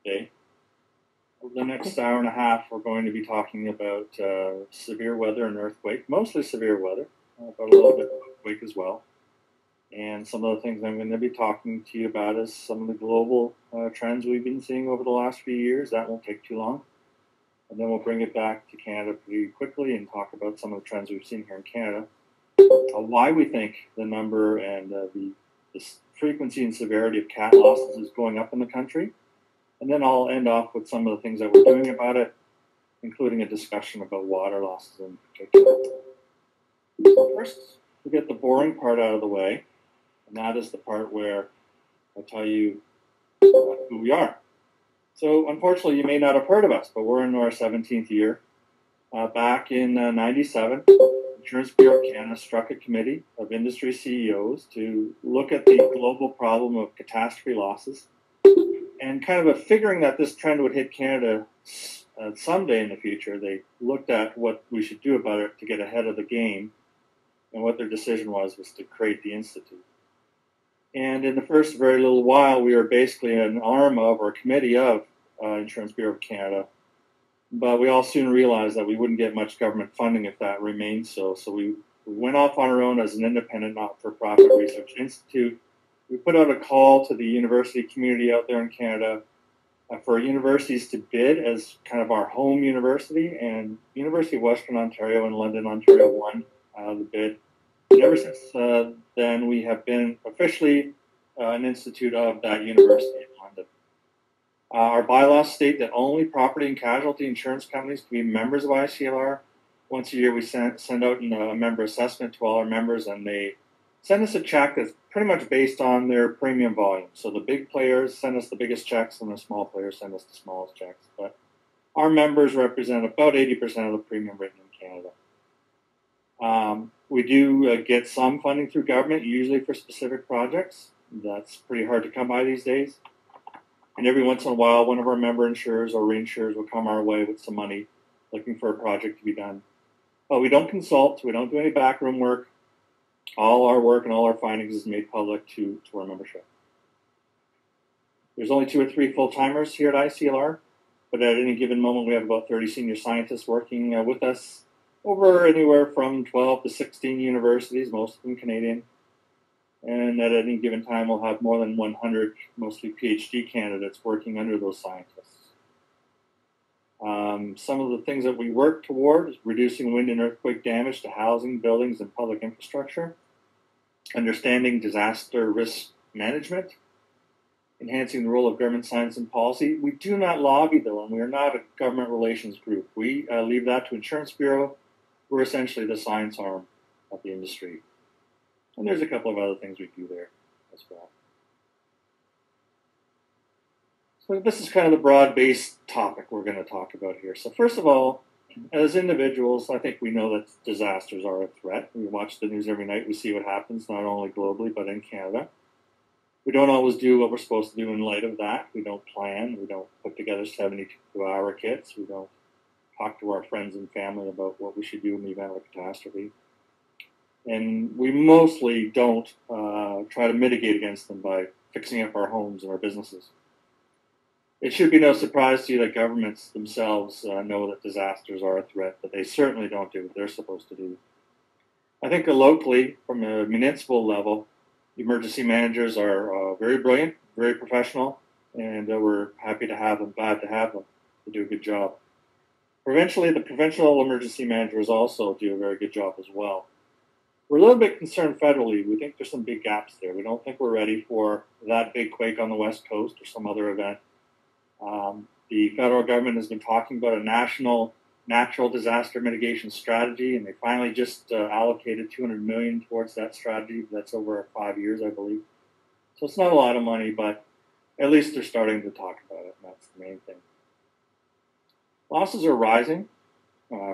today. Over the next hour and a half, we're going to be talking about severe weather and earthquake, mostly severe weather, but a little bit of earthquake as well. And some of the things I'm going to be talking to you about is some of the global trends we've been seeing over the last few years. That won't take too long. And then we'll bring it back to Canada pretty quickly and talk about some of the trends we've seen here in Canada, why we think the number and the frequency and severity of cat losses is going up in the country. And then I'll end off with some of the things that we're doing about it, including a discussion about water losses in particular. So first, we get the boring part out of the way, and that is the part where I tell you who we are. So unfortunately, you may not have heard of us, but we're in our 17th year. Back in 97, Insurance Bureau of Canada struck a committee of industry CEOs to look at the global problem of catastrophe losses, and kind of figuring that this trend would hit Canada someday in the future. They looked at what we should do about it to get ahead of the game, and what their decision was to create the Institute. And in the first very little while, we were basically an arm of, or a committee of, Insurance Bureau of Canada. But we all soon realized that we wouldn't get much government funding if that remained so. So we went off on our own as an independent, not-for-profit research institute. We put out a call to the university community out there in Canada for universities to bid as kind of our home university. And University of Western Ontario and London, Ontario won the bid. And ever since then, we have been officially an institute of that university in London. Our bylaws state that only property and casualty insurance companies can be members of ICLR. Once a year, we send out a member assessment to all our members, and they send us a check that's pretty much based on their premium volume. So the big players send us the biggest checks, and the small players send us the smallest checks. But our members represent about 80% of the premium written in Canada. We do get some funding through government, usually for specific projects. That's pretty hard to come by these days. And every once in a while, one of our member insurers or reinsurers will come our way with some money looking for a project to be done. But we don't consult. We don't do any backroom work. All our work and all our findings is made public to our membership. There's only 2 or 3 full-timers here at ICLR, but at any given moment, we have about 30 senior scientists working with us over anywhere from 12 to 16 universities, most of them Canadian. And at any given time, we'll have more than 100, mostly PhD candidates, working under those scientists. Some of the things that we work toward is reducing wind and earthquake damage to housing, buildings, and public infrastructure, understanding disaster risk management, enhancing the role of government science and policy. We do not lobby, though, and we are not a government relations group. We leave that to Insurance Bureau. We're essentially the science arm of the industry. And there's a couple of other things we do there as well. So this is kind of the broad-based topic we're going to talk about here. So first of all, as individuals, I think we know that disasters are a threat. We watch the news every night. We see what happens, not only globally, but in Canada. We don't always do what we're supposed to do in light of that. We don't plan. We don't put together 72-hour kits. We don't talk to our friends and family about what we should do in the event of a catastrophe. And we mostly don't try to mitigate against them by fixing up our homes and our businesses. It should be no surprise to you that governments themselves know that disasters are a threat, but they certainly don't do what they're supposed to do. I think locally, from a municipal level, emergency managers are very brilliant, very professional, and we're happy to have them, glad to have them to do a good job. Provincially, the provincial emergency managers also do a very good job as well. We're a little bit concerned federally. We think there's some big gaps there. We don't think we're ready for that big quake on the West Coast or some other event. The federal government has been talking about a national natural disaster mitigation strategy, and they finally just allocated $200 million towards that strategy. That's over 5 years, I believe. So it's not a lot of money, but at least they're starting to talk about it, and that's the main thing. Losses are rising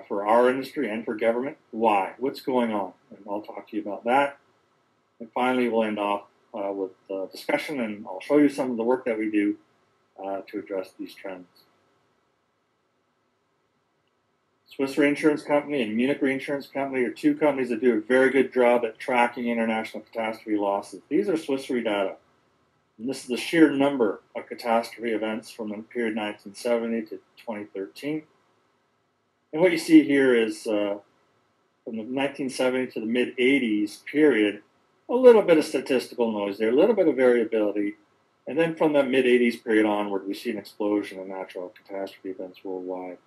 for our industry and for government. Why? What's going on? And I'll talk to you about that. And finally, we'll end off with a discussion, and I'll show you some of the work that we do to address these trends. Swiss Reinsurance Company and Munich Reinsurance Company are 2 companies that do a very good job at tracking international catastrophe losses. These are Swiss Re data. And this is the sheer number of catastrophe events from the period 1970 to 2013. And what you see here is from the 1970 to the mid-80s period, a little bit of statistical noise there, a little bit of variability. And then from the mid-80s period onward, we see an explosion in natural catastrophe events worldwide.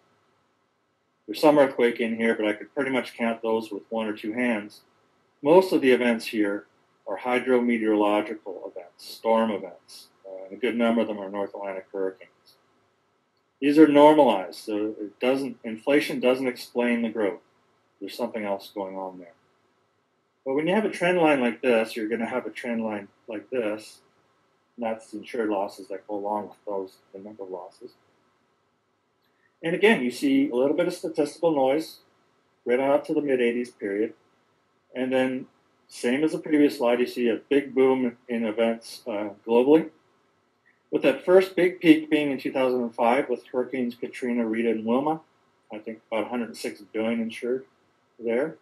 There's some earthquake in here, but I could pretty much count those with one or two hands. Most of the events here are hydrometeorological events, storm events, and a good number of them are North Atlantic hurricanes. These are normalized, so inflation doesn't explain the growth. There's something else going on there. But when you have a trend line like this, you're going to have a trend line like this, and that's the insured losses that go along with the number of losses. And again, you see a little bit of statistical noise right on up to the mid-80s period. And then, same as the previous slide, you see a big boom in events globally, with that first big peak being in 2005 with Hurricanes Katrina, Rita, and Wilma. I think about 106 billion insured there.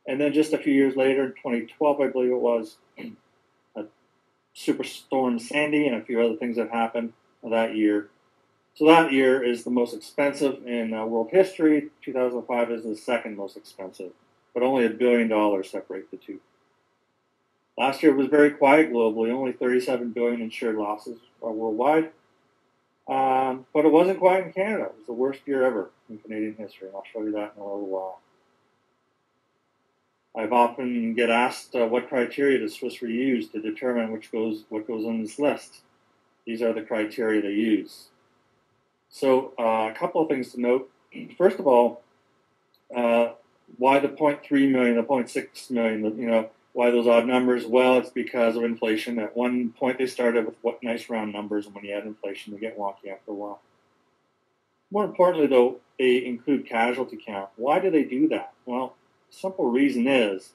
And then just a few years later, in 2012, I believe it was, a Superstorm Sandy and a few other things that happened that year. So that year is the most expensive in world history. 2005 is the second most expensive, but only $1 billion separate the two. Last year was very quiet globally, only 37 billion insured losses worldwide. But it wasn't quiet in Canada. It was the worst year ever in Canadian history, and I'll show you that in a little while. I've often get asked what criteria does Swiss Re use to determine what goes on this list. These are the criteria they use. So a couple of things to note. First of all, why the 0.3 million, the 0.6 million, why those odd numbers? Well, it's because of inflation. At one point, they started with what nice round numbers, and when you add inflation, they get wonky after a while. More importantly, though, they include casualty count. Why do they do that? Well, the simple reason is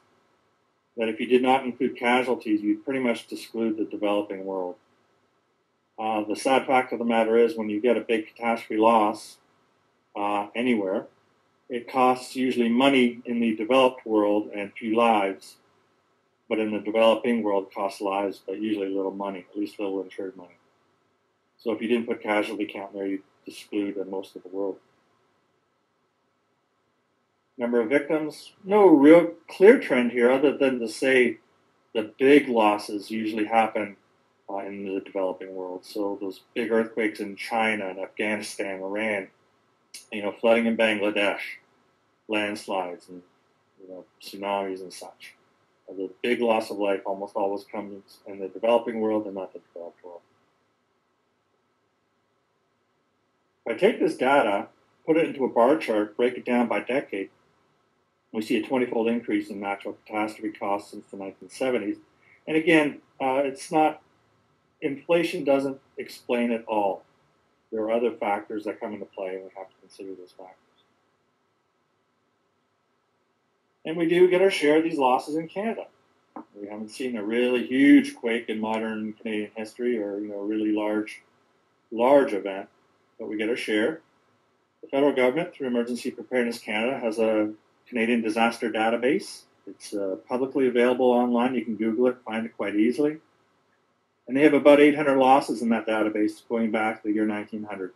that if you did not include casualties, you'd pretty much exclude the developing world. The sad fact of the matter is when you get a big catastrophe loss anywhere, it costs usually money in the developed world and few lives. But in the developing world, it costs lives, but usually little money, at least little insured money. So if you didn't put casualty count there, you'd exclude most of the world. Number of victims, no real clear trend here other than to say the big losses usually happen in the developing world. So those big earthquakes in China and Afghanistan, Iran, flooding in Bangladesh, landslides and tsunamis and such. The big loss of life almost always comes in the developing world and not the developed world. If I take this data, put it into a bar chart, break it down by decade, we see a 20-fold increase in natural catastrophe costs since the 1970s. And again, inflation doesn't explain it all. There are other factors that come into play, and we have to consider those factors. And we do get our share of these losses in Canada. We haven't seen a really huge quake in modern Canadian history or a really large event, but we get our share. The federal government, through Emergency Preparedness Canada, has a Canadian disaster database. It's publicly available online. You can Google it, find it quite easily. And they have about 800 losses in that database going back to the year 1900.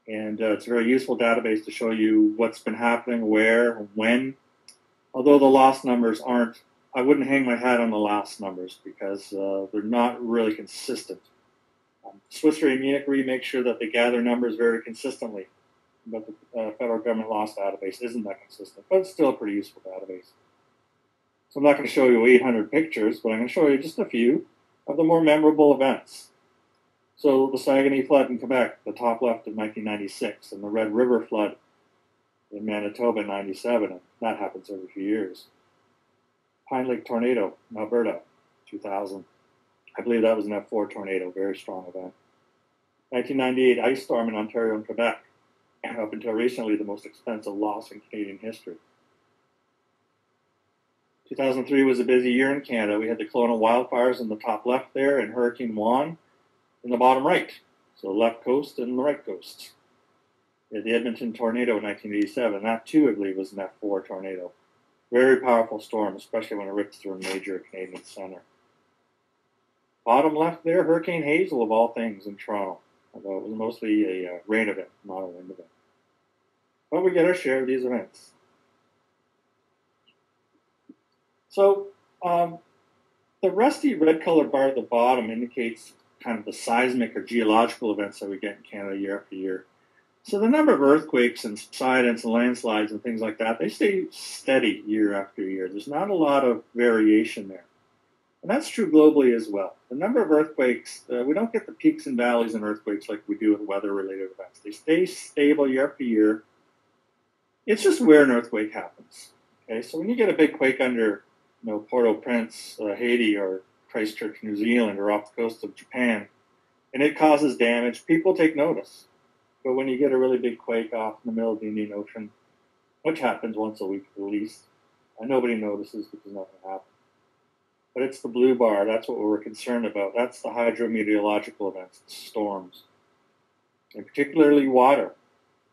And it's a very useful database to show you what's been happening, where, when. Although the loss numbers I wouldn't hang my hat on the loss numbers because they're not really consistent. Swiss Re and Munich Re make sure that they gather numbers very consistently, but the federal government loss database isn't that consistent, but it's still a pretty useful database. So I'm not going to show you 800 pictures, but I'm going to show you just a few of the more memorable events. So the Saguenay flood in Quebec, the top left of 1996, and the Red River flood in Manitoba in 97, and that happens every few years. Pine Lake tornado in Alberta, 2000. I believe that was an F4 tornado, very strong event. 1998 ice storm in Ontario and Quebec, up until recently the most expensive loss in Canadian history. 2003 was a busy year in Canada. We had the Kelowna wildfires in the top left there and Hurricane Juan in the bottom right. So left coast and the right coast. We had the Edmonton tornado in 1987. That too, I believe, was an F4 tornado. Very powerful storm, especially when it rips through a major Canadian center. Bottom left there, Hurricane Hazel of all things in Toronto, although it was mostly a rain event, not a wind event. But we get our share of these events. So the rusty red colored bar at the bottom indicates kind of the seismic or geological events that we get in Canada year after year. So the number of earthquakes and subsidence and landslides and things like that, they stay steady year after year. There's not a lot of variation there. And that's true globally as well. The number of earthquakes, we don't get the peaks and valleys in earthquakes like we do with weather-related events. They stay stable year after year. It's just where an earthquake happens. Okay, so when you get a big quake under Port-au-Prince, Haiti, or Christchurch, New Zealand, or off the coast of Japan, and it causes damage, people take notice. But when you get a really big quake off in the middle of the Indian Ocean, which happens once a week at least, and nobody notices because nothing happens. But it's the blue bar. That's what we're concerned about. That's the hydrometeorological events, the storms, and particularly water.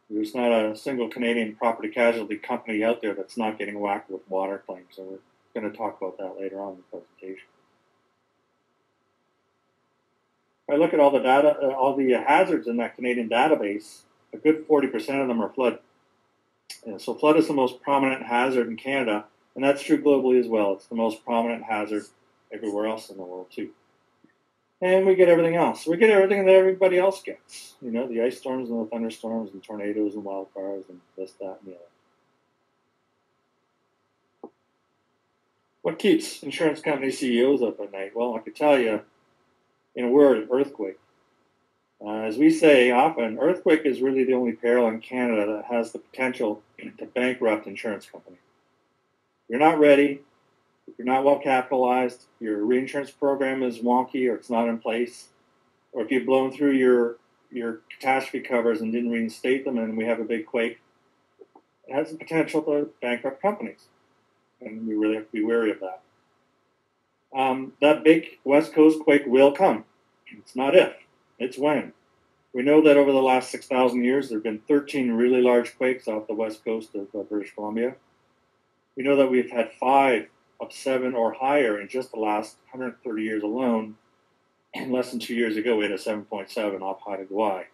There's not a single Canadian property casualty company out there that's not getting whacked with water claims. So we're going to talk about that later on in the presentation. If I look at all the data, all the hazards in that Canadian database, a good 40% of them are flood. And so flood is the most prominent hazard in Canada, and that's true globally as well. It's the most prominent hazard everywhere else in the world too. And we get everything else. We get everything that everybody else gets. The ice storms and the thunderstorms and tornadoes and wildfires and this, that, and the other. What keeps insurance company CEOs up at night? Well, I could tell you in a word, earthquake. As we say often, earthquake is really the only peril in Canada that has the potential to bankrupt insurance company. You're not ready. If you're not well capitalized, your reinsurance program is wonky or it's not in place, or if you've blown through your catastrophe covers and didn't reinstate them and we have a big quake, it has the potential to bankrupt companies. And we really have to be wary of that. That big West Coast quake will come. It's not if, it's when. We know that over the last 6,000 years, there have been 13 really large quakes off the west coast of British Columbia. We know that we've had 5 of 7 or higher in just the last 130 years alone. And less than 2 years ago, we had a 7.7 off Haida Gwaii.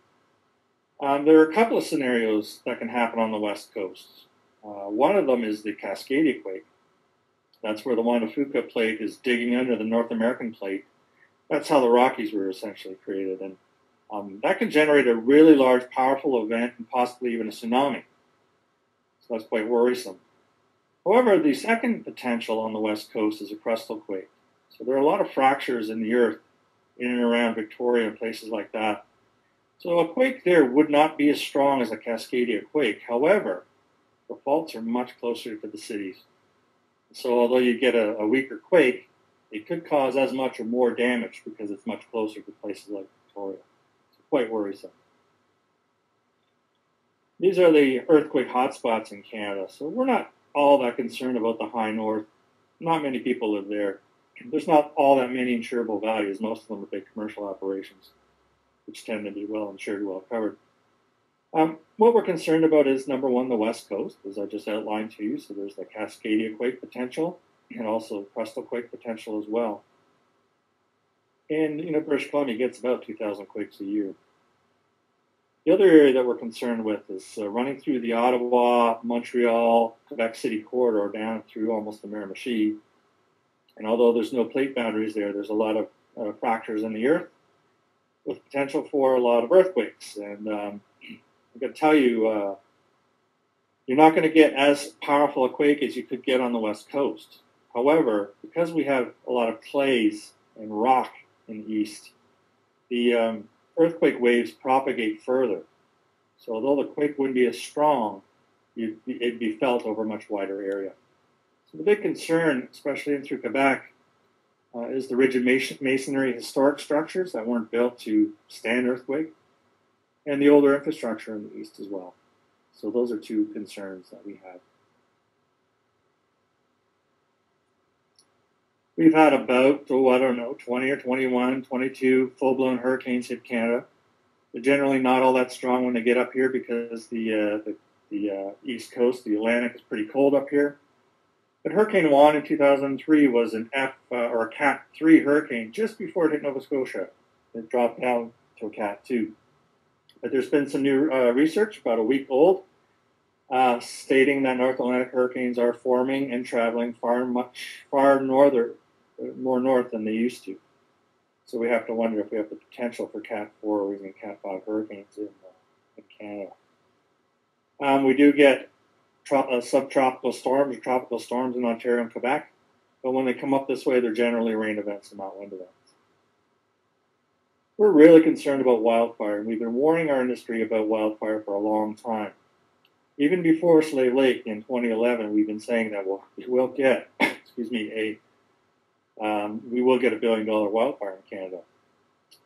There are a couple of scenarios that can happen on the west coast. One of them is the Cascadia quake. That's where the Juan de Fuca plate is digging under the North American plate. That's how the Rockies were essentially created. And that can generate a really large, powerful event and possibly even a tsunami. So that's quite worrisome. However, the second potential on the west coast is a crustal quake. So there are a lot of fractures in the earth in and around Victoria and places like that. So a quake there would not be as strong as a Cascadia quake. However, the faults are much closer to the cities. So although you get a weaker quake, it could cause as much or more damage because it's much closer to places like Victoria. It's quite worrisome. These are the earthquake hotspots in Canada. So we're not all that concerned about the high north. Not many people live there. There's not all that many insurable values. Most of them are big commercial operations, which tend to be well insured, well covered. What we're concerned about is, number one, the west coast, as I just outlined to you. So there's the Cascadia quake potential and also crustal quake potential as well. And, British Columbia gets about 2,000 quakes a year. The other area that we're concerned with is running through the Ottawa, Montreal, Quebec City corridor down through almost the Miramichi. And although there's no plate boundaries there, there's a lot of fractures in the earth with potential for a lot of earthquakes. And I'm going to tell you, you're not going to get as powerful a quake as you could get on the west coast. However, because we have a lot of clays and rock in the east, the earthquake waves propagate further. So although the quake wouldn't be as strong, it'd be felt over a much wider area. So the big concern, especially in through Quebec, is the rigid masonry historic structures that weren't built to stand earthquake, and the older infrastructure in the east as well. So those are two concerns that we have. We've had about, 20 or 21, 22 full-blown hurricanes hit Canada. They're generally not all that strong when they get up here because the east coast, the Atlantic, is pretty cold up here. But Hurricane Juan in 2003 was an F or a Cat 3 hurricane just before it hit Nova Scotia. It dropped down to a Cat 2. But there's been some new research, about a week old, stating that North Atlantic hurricanes are forming and traveling far more north than they used to. So we have to wonder if we have the potential for Cat 4 or even Cat 5 hurricanes in Canada. We do get subtropical storms or tropical storms in Ontario and Quebec, but when they come up this way, they're generally rain events and not wind events. We're really concerned about wildfire, and we've been warning our industry about wildfire for a long time. Even before Slave Lake in 2011, we've been saying that we will get, we will get $1 billion wildfire in Canada.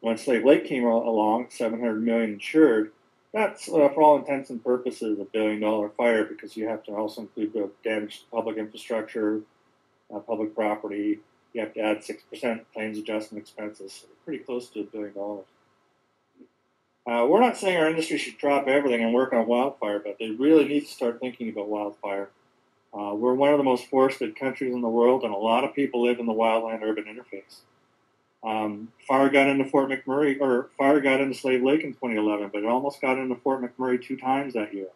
When Slave Lake came along, $700 million insured, that's for all intents and purposes a $1 billion fire, because you have to also include the damage to public infrastructure, public property. You have to add 6% claims adjustment expenses. So pretty close to $1 billion. We're not saying our industry should drop everything and work on wildfire, but they really need to start thinking about wildfire. We're one of the most forested countries in the world, and a lot of people live in the wildland-urban interface. Fire got into fire got into Slave Lake in 2011, but it almost got into Fort McMurray 2 times that year.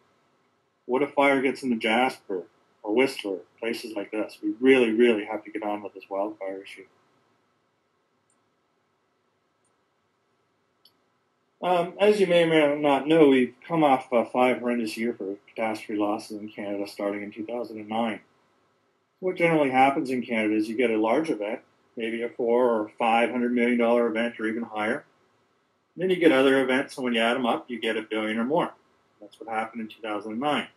What if fire gets into Jasper or Whistler, places like this? We really, really have to get on with this wildfire issue. As you may or may not know, we've come off 5 horrendous years for catastrophe losses in Canada starting in 2009. What generally happens in Canada is you get a large event, maybe a $400 or $500 million event or even higher. Then you get other events, and when you add them up, you get $1 billion or more. That's what happened in 2009.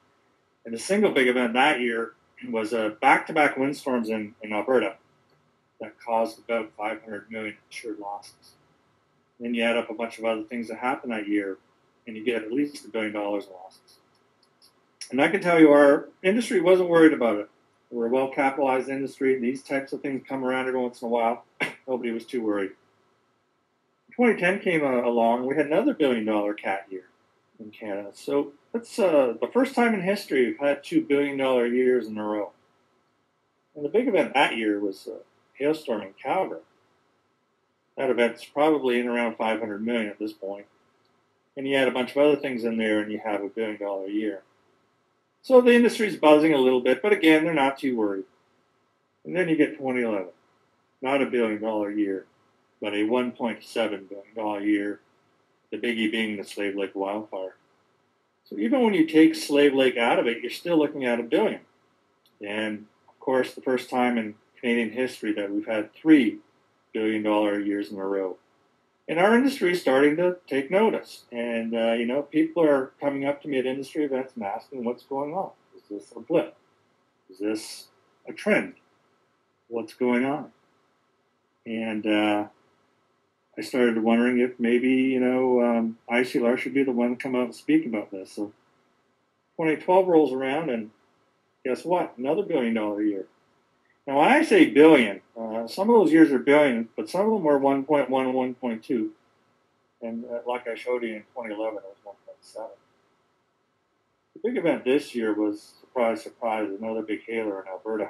And the single big event that year was back-to-back windstorms in Alberta that caused about $500 million insured losses. Then you add up a bunch of other things that happened that year, and you get at least $1 billion in losses. And I can tell you our industry wasn't worried about it. We're a well-capitalized industry. These types of things come around every once in a while. Nobody was too worried. 2010 came along. We had another $1 billion cat year in Canada. So that's the first time in history we've had $2 billion years in a row. And the big event that year was a hailstorm in Calgary. That event's probably in around $500 million at this point. And you add a bunch of other things in there, and you have $1 billion a year. So the industry's buzzing a little bit, but again, they're not too worried. And then you get 2011. Not $1 billion year, but a $1.7 billion year, the biggie being the Slave Lake wildfire. So even when you take Slave Lake out of it, you're still looking at $1 billion. And of course, the first time in Canadian history that we've had $3 billion years in a row. And our industry is starting to take notice. And, people are coming up to me at industry events and asking what's going on. Is this a blip? Is this a trend? What's going on? And I started wondering if maybe, ICLR should be the one to come out and speak about this. So 2012 rolls around, and guess what? Another $1 billion year. Now, when I say billion, some of those years are billions, but some of them were 1.1 and 1.2. And like I showed you in 2011, it was 1.7. The big event this year was, surprise, surprise, another big hailer in Alberta.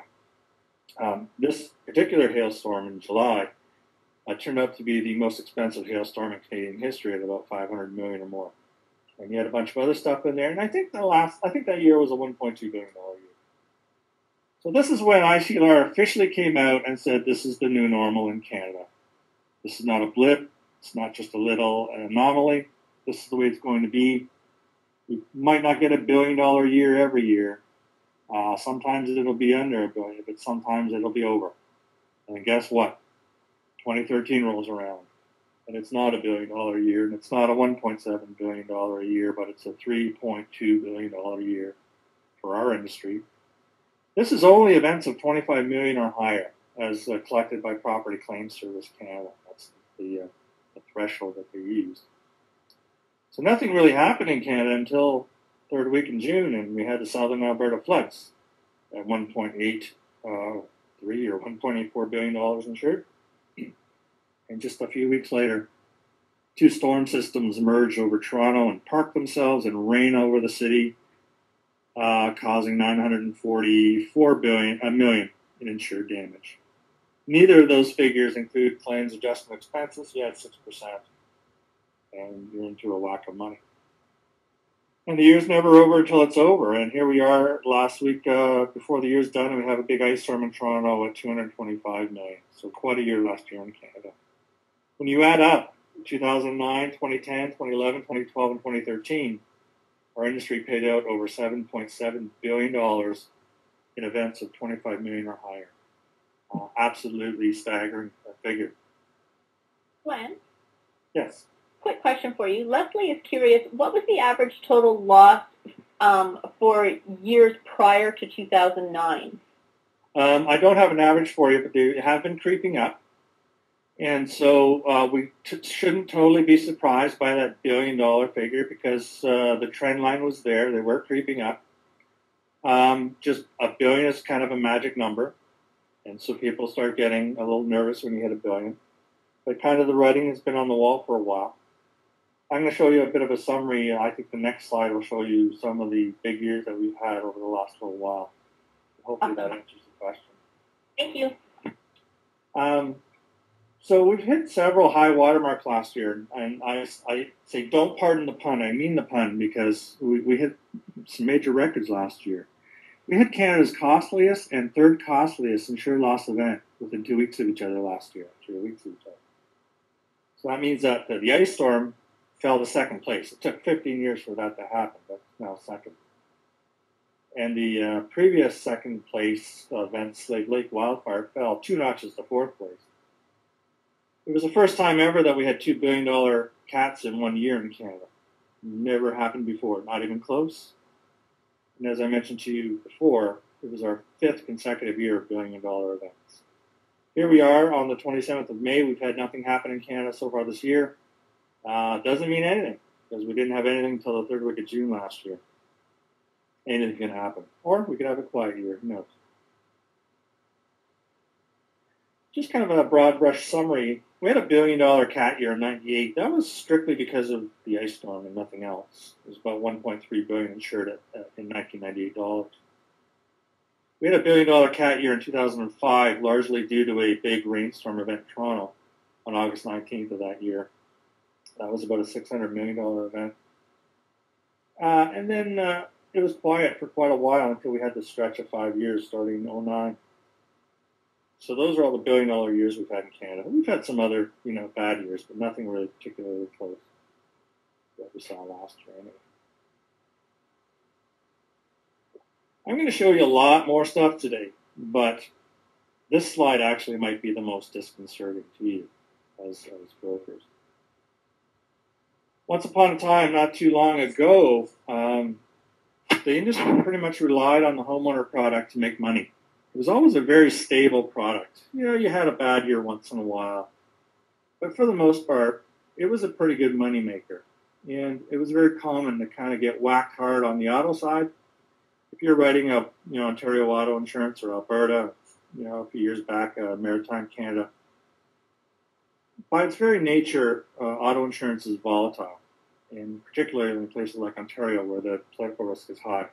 This particular hailstorm in July turned out to be the most expensive hailstorm in Canadian history at about $500 million or more. And you had a bunch of other stuff in there, and I think that year was a $1.2 billion year. So this is when ICLR officially came out and said this is the new normal in Canada. This is not a blip. It's not just a little anomaly. This is the way it's going to be. We might not get $1 billion year every year. Sometimes it'll be under $1 billion, but sometimes it'll be over. And guess what? 2013 rolls around, and it's not $1 billion year, and it's not a $1.7 billion a year, but it's a $3.2 billion year for our industry. This is only events of $25 million or higher, as collected by Property Claims Service Canada. That's the threshold that they use. So nothing really happened in Canada until third week in June, and we had the Southern Alberta floods at 1.83 or $1.84 billion insured. And just a few weeks later, 2 storm systems emerged over Toronto and parked themselves and rain over the city. causing $944 million in insured damage. Neither of those figures include claims adjustment expenses. You had 6%, and you're into a whack of money. And the year's never over until it's over. And here we are last week before the year's done, and we have a big ice storm in Toronto at $225 million. So quite a year last year in Canada. When you add up 2009, 2010, 2011, 2012, and 2013, our industry paid out over $7.7 billion in events of $25 million or higher. Absolutely staggering figure. Glenn? Yes. Quick question for you. Leslie is curious, what was the average total loss for years prior to 2009? I don't have an average for you, but they have been creeping up. And so we shouldn't totally be surprised by that billion-dollar figure because the trend line was there. They were creeping up. Just $1 billion is kind of a magic number. And so people start getting a little nervous when you hit $1 billion. But kind of the writing has been on the wall for a while. I'm going to show you a bit of a summary. I think the next slide will show you some of the big years that we've had over the last little while. Hopefully that answers the question. Thank you. So we've hit several high watermarks last year, and I say don't pardon the pun. I mean the pun because we hit some major records last year. We hit Canada's costliest and third costliest insured loss event within 2 weeks of each other last year, 3 weeks of each other. So that means that the ice storm fell to second place. It took 15 years for that to happen, but it's now second. And the previous second place event, Slave Lake wildfire, fell 2 notches to fourth place. It was the first time ever that we had $2 billion cats in 1 year in Canada. Never happened before, not even close. And as I mentioned to you before, it was our 5th consecutive year of billion-dollar events. Here we are on the 27th of May. We've had nothing happen in Canada so far this year. Doesn't mean anything, because we didn't have anything until the third week of June last year. Anything can happen. Or we could have a quiet year, who knows. Just kind of a broad brush summary. We had $1 billion cat year in '98. That was strictly because of the ice storm and nothing else. It was about $1.3 billion insured in 1998 dollars. We had $1 billion cat year in 2005, largely due to a big rainstorm event in Toronto on August 19th of that year. That was about a $600 million event. And then it was quiet for quite a while until we had the stretch of 5 years starting in '09. So those are all the billion-dollar years we've had in Canada. We've had some other, bad years, but nothing really particularly close to what we saw last year anyway. I'm going to show you a lot more stuff today, but this slide actually might be the most disconcerting to you as brokers. Once upon a time, not too long ago, the industry pretty much relied on the homeowner product to make money. It was always a very stable product. You had a bad year once in a while. But for the most part, it was a pretty good money maker. And it was very common to kind of get whacked hard on the auto side. If you're writing a, Ontario auto insurance or Alberta, a few years back, Maritime Canada, by its very nature, auto insurance is volatile, and particularly in places like Ontario where the political risk is high.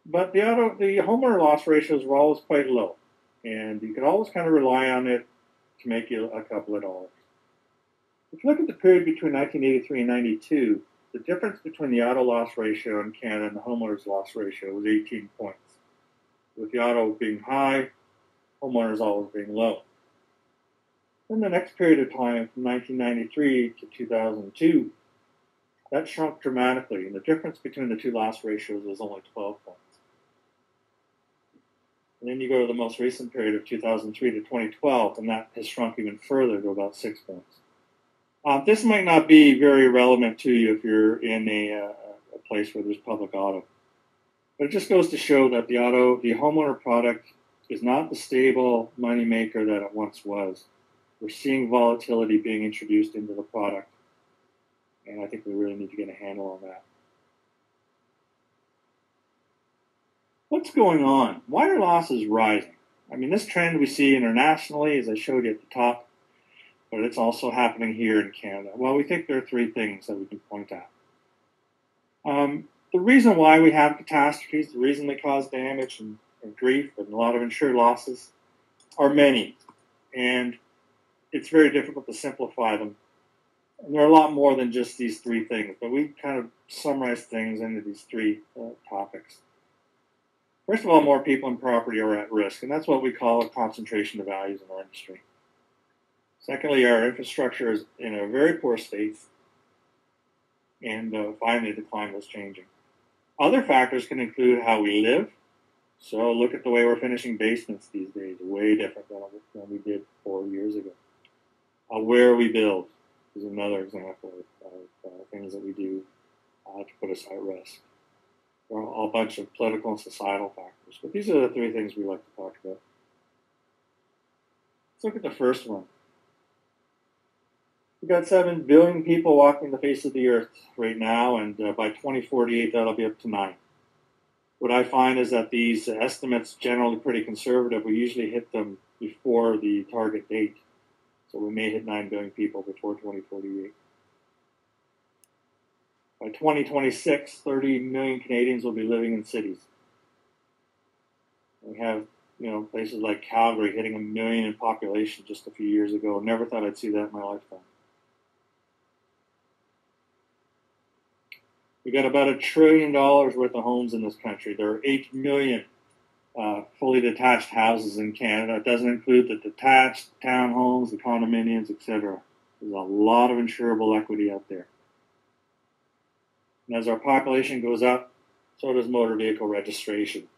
But the homeowner loss ratios were always quite low, and you could always kind of rely on it to make you a couple of dollars. If you look at the period between 1983 and 92, the difference between the auto loss ratio in Canada and the homeowner's loss ratio was 18 points, with the auto being high, homeowners always being low. In the next period of time, from 1993 to 2002, that shrunk dramatically, and the difference between the two loss ratios was only 12 points. And then you go to the most recent period of 2003 to 2012, and that has shrunk even further to about 6 points. This might not be very relevant to you if you're in a place where there's public auto. But it just goes to show that the homeowner product is not the stable money maker that it once was. We're seeing volatility being introduced into the product, and I think we really need to get a handle on that. What's going on? Why are losses rising? I mean, this trend we see internationally, as I showed you at the top, but it's also happening here in Canada. Well, we think there are 3 things that we can point at. the reason why we have catastrophes, the reason they cause damage and grief and a lot of insured losses are many. And it's very difficult to simplify them. And there are a lot more than just these three things, but we kind of summarize things into these three topics. First of all, more people and property are at risk, and that's what we call a concentration of values in our industry. Secondly, our infrastructure is in a very poor state, and finally, the climate is changing. Other factors can include how we live. So look at the way we're finishing basements these days, way different than we did 4 years ago. Where we build is another example of things that we do to put us at risk. There are a bunch of political and societal factors, but these are the three things we like to talk about. Let's look at the first one. We've got 7 billion people walking the face of the earth right now, and by 2048, that'll be up to 9. What I find is that these estimates generally pretty conservative. We usually hit them before the target date. So we may hit 9 billion people before 2048. By 2026, 30 million Canadians will be living in cities. We have, places like Calgary hitting 1 million in population just a few years ago. Never thought I'd see that in my lifetime. We got about $1 trillion worth of homes in this country. There are 8 million fully detached houses in Canada. It doesn't include the detached townhomes, the condominiums, etc. There's a lot of insurable equity out there. And as our population goes up, so does motor vehicle registration.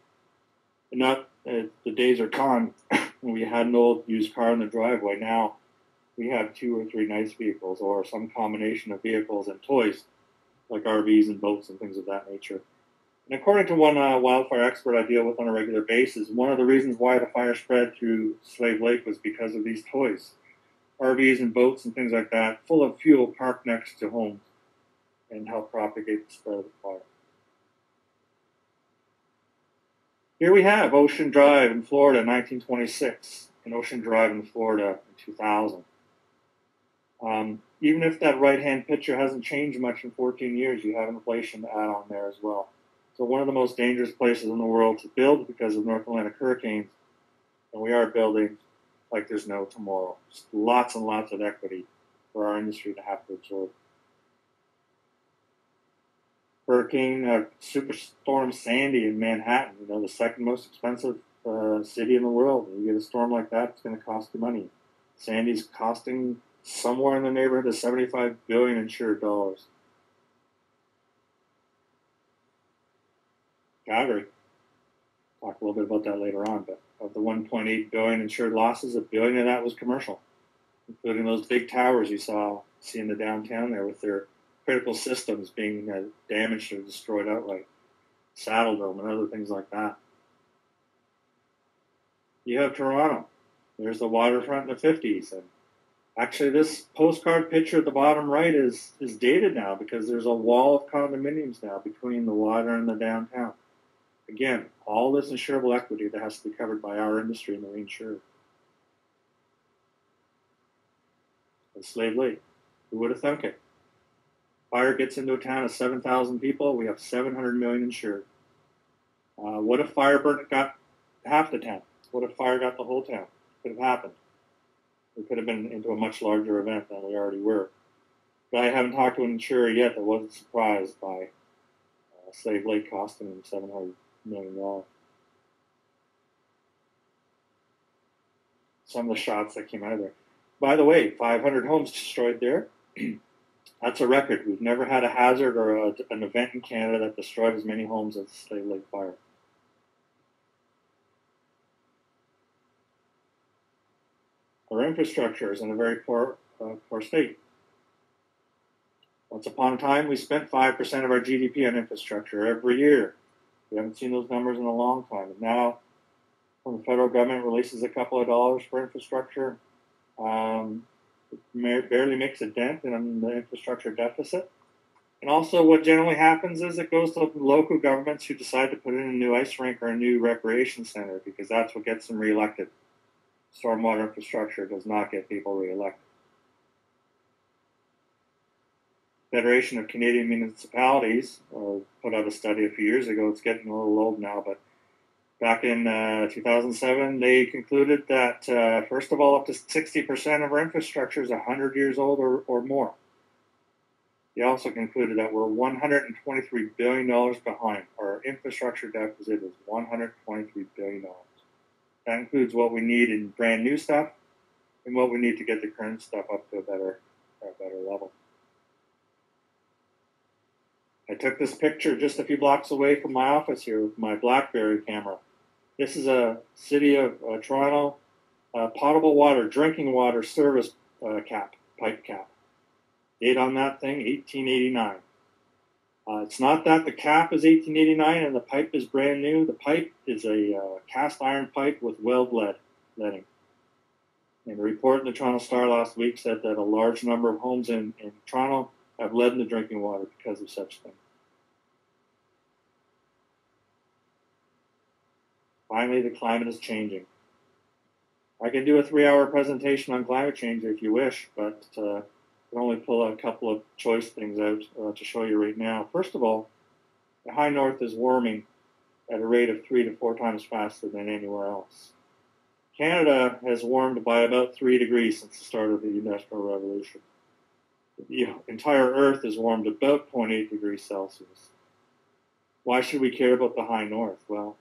And not the days are gone when we had an old used car in the driveway. Now we have 2 or 3 nice vehicles or some combination of vehicles and toys, like RVs and boats and things of that nature. And according to one wildfire expert I deal with on a regular basis, one of the reasons why the fire spread through Slave Lake was because of these toys. RVs and boats and things like that, full of fuel parked next to homes and help propagate the spread of the fire. Here we have Ocean Drive in Florida in 1926 and Ocean Drive in Florida in 2000. Even if that right-hand picture hasn't changed much in 14 years, you have inflation to add on there as well. So one of the most dangerous places in the world to build because of North Atlantic hurricanes, and we are building like there's no tomorrow. Just lots and lots of equity for our industry to have to absorb. Hurricane Superstorm Sandy in Manhattan, the second most expensive city in the world. When you get a storm like that, it's going to cost you money. Sandy's costing somewhere in the neighborhood of $75 billion insured dollars. Calgary. Talk a little bit about that later on, but of the $1.8 billion insured losses, $1 billion of that was commercial, including those big towers you see in the downtown there with their critical systems being damaged or destroyed outright, Saddle Dome and other things like that. You have Toronto. There's the waterfront in the 50s, and actually this postcard picture at the bottom right is dated now because there's a wall of condominiums now between the water and the downtown. Again, all this insurable equity that has to be covered by our industry and the reinsured. And Slave Lake, who would have thunk it? Fire gets into a town of 7,000 people, we have 700 million insured. What if fire got half the town? What if fire got the whole town? Could have happened. We could have been into a much larger event than we already were. But I haven't talked to an insurer yet that wasn't surprised by Slave Lake costing them $700 million. Some of the shots that came out of there. By the way, 500 homes destroyed there. That's a record. We've never had a hazard or an event in Canada that destroyed as many homes as the Slave Lake fire. Our infrastructure is in a very poor state. Once upon a time, we spent 5% of our GDP on infrastructure every year. We haven't seen those numbers in a long time. And now, when the federal government releases a couple of dollars for infrastructure, it barely makes a dent in the infrastructure deficit. And also what generally happens is it goes to local governments who decide to put in a new ice rink or a new recreation center because that's what gets them reelected. Stormwater infrastructure does not get people reelected. Federation of Canadian Municipalities put out a study a few years ago. It's getting a little old now, but back in 2007, they concluded that, first of all, up to 60% of our infrastructure is 100 years old or more. They also concluded that we're $123 billion behind. Our infrastructure deficit is $123 billion. That includes what we need in brand new stuff and what we need to get the current stuff up to a better level. I took this picture just a few blocks away from my office here with my BlackBerry camera. This is a City of Toronto potable water, drinking water service pipe cap. Date on that thing, 1889. It's not that the cap is 1889 and the pipe is brand new. The pipe is a cast iron pipe with weld leading. And a report in the Toronto Star last week said that a large number of homes in Toronto have lead in the drinking water because of such things. Finally, the climate is changing. I can do a 3-hour presentation on climate change if you wish, but I can only pull a couple of choice things out to show you right now. First of all, the high north is warming at a rate of 3 to 4 times faster than anywhere else. Canada has warmed by about 3 degrees since the start of the Industrial Revolution. The entire Earth is warmed about 0.8 degrees Celsius. Why should we care about the high north? Well,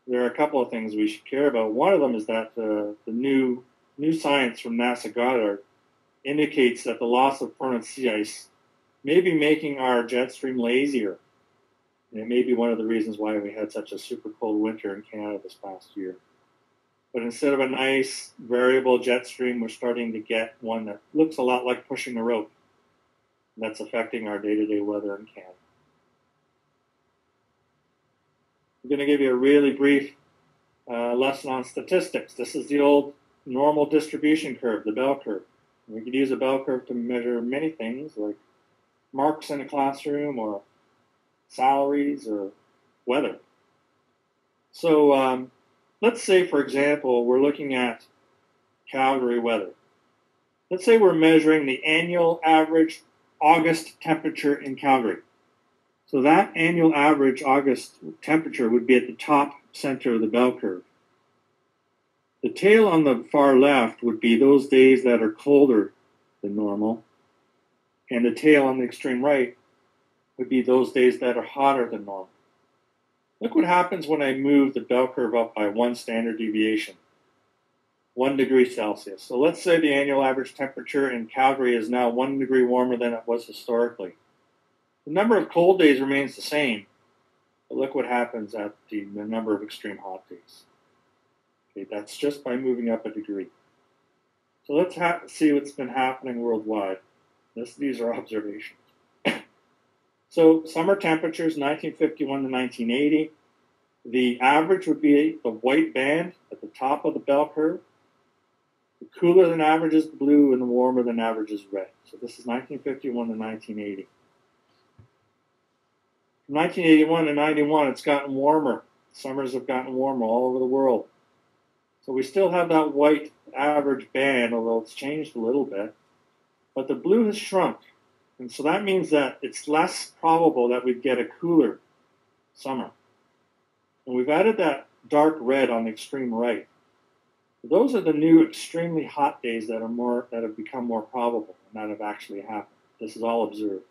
there are a couple of things we should care about. One of them is that the new science from NASA Goddard indicates that the loss of permanent sea ice may be making our jet stream lazier. And it may be one of the reasons why we had such a super cold winter in Canada this past year. But instead of a nice variable jet stream, we're starting to get one that looks a lot like pushing a rope. And that's affecting our day-to-day weather in Canada. I'm going to give you a really brief lesson on statistics. This is the old normal distribution curve, the bell curve. We could use a bell curve to measure many things like marks in a classroom or salaries or weather. So let's say, for example, we're looking at Calgary weather. Let's say we're measuring the annual average August temperature in Calgary. So that annual average August temperature would be at the top center of the bell curve. The tail on the far left would be those days that are colder than normal, and the tail on the extreme right would be those days that are hotter than normal. Look what happens when I move the bell curve up by 1 standard deviation, 1 degree Celsius. So let's say the annual average temperature in Calgary is now 1 degree warmer than it was historically. The number of cold days remains the same, but look what happens at the number of extreme hot days. Okay, that's just by moving up a degree. So let's see what's been happening worldwide. These are observations. So summer temperatures, 1951 to 1980. The average would be the white band at the top of the bell curve. The cooler than average is blue and the warmer than average is red. So this is 1951 to 1980. From 1981 to 91, it's gotten warmer. Summers have gotten warmer all over the world. So we still have that white average band, although it's changed a little bit. But the blue has shrunk. And so that means that it's less probable that we'd get a cooler summer. And we've added that dark red on the extreme right. Those are the new extremely hot days that have become more probable and that have actually happened. This is all observed.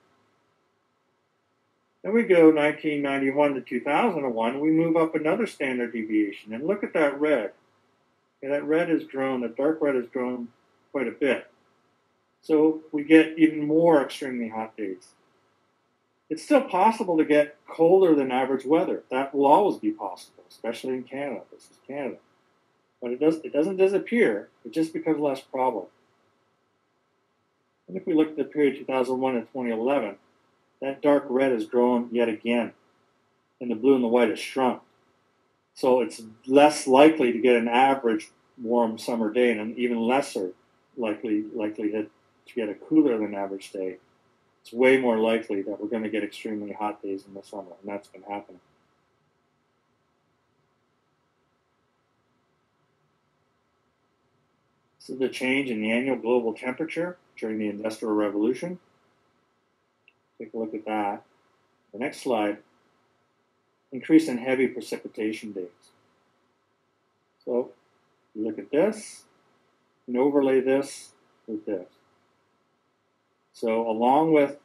Then we go 1991 to 2001, we move up another standard deviation. And look at that red. Okay, that red has grown, the dark red has grown quite a bit. So we get even more extremely hot days. It's still possible to get colder than average weather. That will always be possible, especially in Canada. This is Canada. But it doesn't disappear. It just becomes less probable. And if we look at the period 2001 and 2011, that dark red has grown yet again, and the blue and the white has shrunk. So it's less likely to get an average warm summer day and an even lesser likelihood to get a cooler than average day. It's way more likely that we're going to get extremely hot days in the summer, and that's been happening. This is the change in the annual global temperature during the Industrial Revolution. Take a look at that. The next slide, increase in heavy precipitation days. So you look at this and overlay this with this. So along with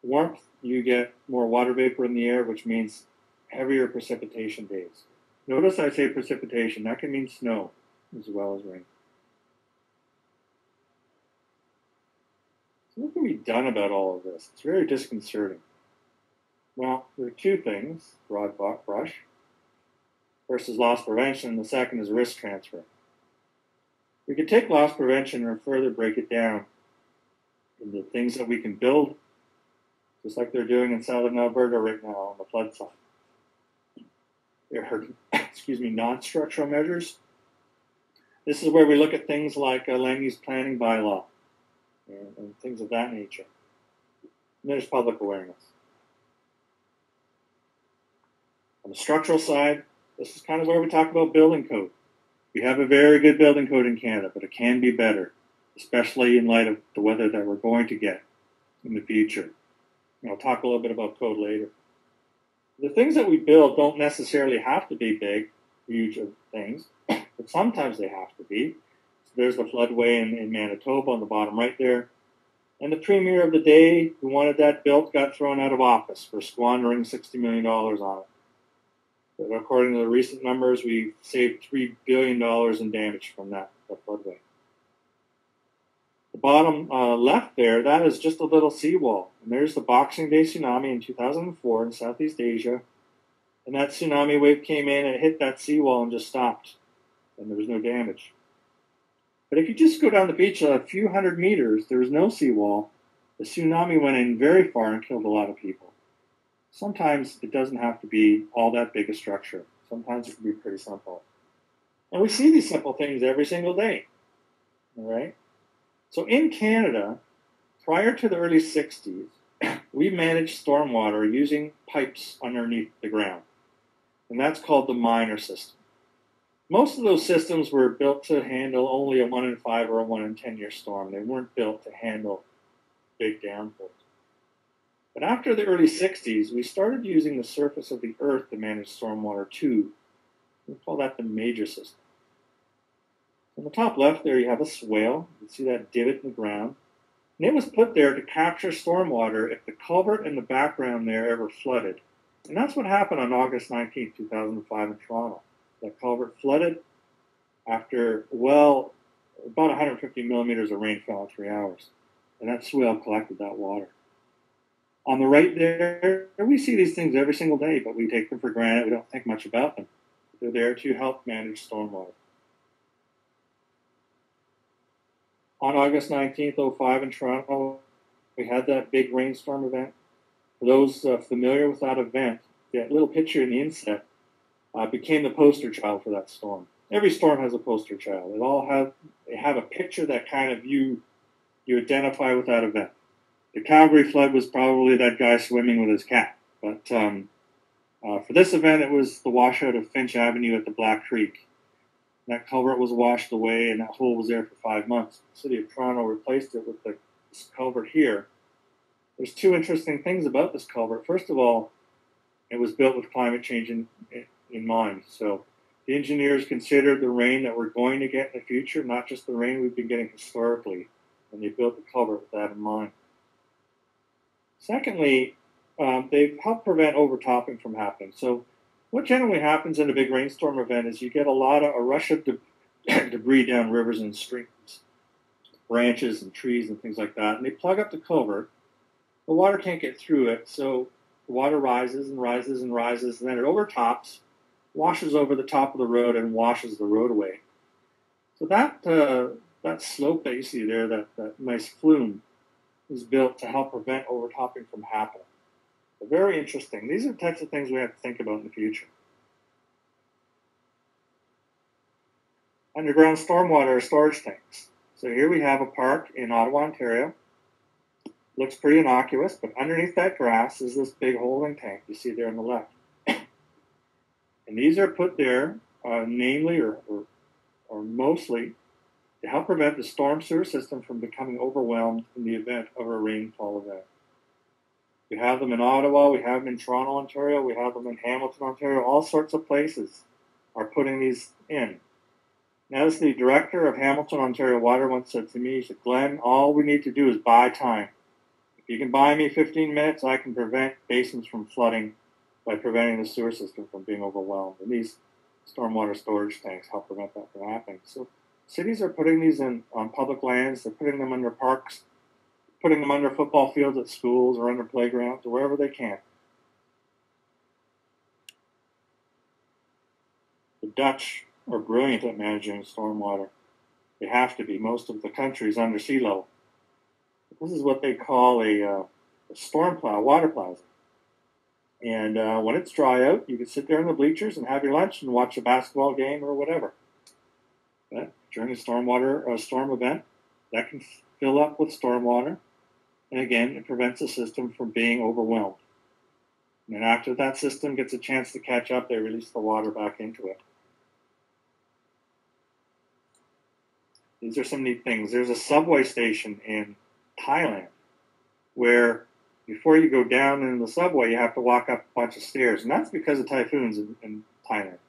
warmth, you get more water vapor in the air, which means heavier precipitation days. Notice I say precipitation. That can mean snow as well as rain. So what can be done about all of this? It's very disconcerting. Well, there are two things, broad brush. First is loss prevention, and the second is risk transfer. We could take loss prevention and further break it down into things that we can build, just like they're doing in southern Alberta right now on the flood side. There are, non-structural measures. This is where we look at things like a land use planning bylaw and things of that nature. And there's public awareness. On the structural side, this is kind of where we talk about building code. We have a very good building code in Canada, but it can be better, especially in light of the weather that we're going to get in the future. And I'll talk a little bit about code later. The things that we build don't necessarily have to be big, huge things, but sometimes they have to be. So there's the floodway in Manitoba on the bottom right there. And the premier of the day who wanted that built got thrown out of office for squandering $60 million on it. But according to the recent numbers, we saved $3 billion in damage from that floodway. The bottom left there, that is just a little seawall. And there's the Boxing Day tsunami in 2004 in Southeast Asia. And that tsunami wave came in and hit that seawall and just stopped. And there was no damage. But if you just go down the beach a few hundred meters, there was no seawall. The tsunami went in very far and killed a lot of people. Sometimes it doesn't have to be all that big a structure. Sometimes it can be pretty simple. And we see these simple things every single day. All right? So in Canada, prior to the early 60s, we managed stormwater using pipes underneath the ground. And that's called the minor system. Most of those systems were built to handle only a 1 in 5 or a 1 in 10 year storm. They weren't built to handle big downpours. But after the early 60s, we started using the surface of the earth to manage stormwater too. We call that the major system. On the top left there, you have a swale. You can see that divot in the ground. And it was put there to capture stormwater if the culvert in the background there ever flooded. And that's what happened on August 19, 2005 in Toronto. That culvert flooded after, about 150 millimeters of rain fell in 3 hours. And that swale collected that water. On the right there, we see these things every single day, but we take them for granted. We don't think much about them. They're there to help manage stormwater. On August 19th, 2005 in Toronto, we had that big rainstorm event. For those familiar with that event, that little picture in the inset became the poster child for that storm. Every storm has a poster child. They have a picture that kind of you identify with that event. The Calgary flood was probably that guy swimming with his cat. But for this event, it was the washout of Finch Avenue at the Black Creek. That culvert was washed away, and that hole was there for 5 months. The city of Toronto replaced it with this culvert here. There's two interesting things about this culvert. First of all, it was built with climate change in mind. So the engineers considered the rain that we're going to get in the future, not just the rain we've been getting historically, and they built the culvert with that in mind. Secondly, they've helped prevent overtopping from happening. So what generally happens in a big rainstorm event is you get a rush of debris down rivers and streams, branches and trees and things like that, and they plug up the culvert. The water can't get through it, so the water rises and rises and rises, and then it overtops, washes over the top of the road, and washes the road away. So that slope that you see there, that nice flume, is built to help prevent overtopping from happening. But very interesting. These are the types of things we have to think about in the future. Underground stormwater storage tanks. So here we have a park in Ottawa, Ontario. Looks pretty innocuous, but underneath that grass is this big holding tank you see there on the left. And these are put there, namely or mostly, to help prevent the storm sewer system from becoming overwhelmed in the event of a rainfall event. We have them in Ottawa, we have them in Toronto, Ontario, we have them in Hamilton, Ontario. All sorts of places are putting these in. Now, as the director of Hamilton, Ontario Water once said to me, he said, Glenn, all we need to do is buy time. If you can buy me 15 minutes, I can prevent basins from flooding by preventing the sewer system from being overwhelmed. And these stormwater storage tanks help prevent that from happening. So cities are putting these in on public lands. They're putting them under parks, putting them under football fields at schools or under playgrounds or wherever they can. The Dutch are brilliant at managing stormwater. They have to be. Most of the country is under sea level. This is what they call a storm plow, water plaza. And when it's dry out, you can sit there in the bleachers and have your lunch and watch a basketball game or whatever. But during a storm event, that can fill up with stormwater. And again, it prevents the system from being overwhelmed. And after that system gets a chance to catch up, they release the water back into it. These are some neat things. There's a subway station in Thailand where before you go down in the subway, you have to walk up a bunch of stairs. And that's because of typhoons in Thailand.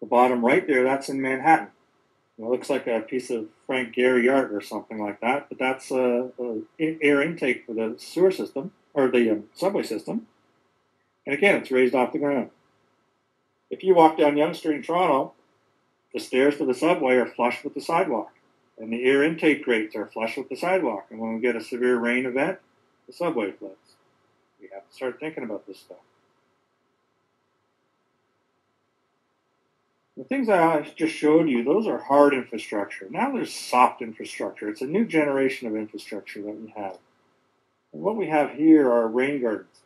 The bottom right there, that's in Manhattan. It looks like a piece of Frank Gehry art or something like that, but that's air intake for the sewer system, or the subway system. And again, it's raised off the ground. If you walk down Yonge Street in Toronto, the stairs to the subway are flush with the sidewalk, and the air intake grates are flush with the sidewalk. And when we get a severe rain event, the subway floods. We have to start thinking about this stuff. The things I just showed you, those are hard infrastructure. Now there's soft infrastructure. It's a new generation of infrastructure that we have. And what we have here are rain gardens.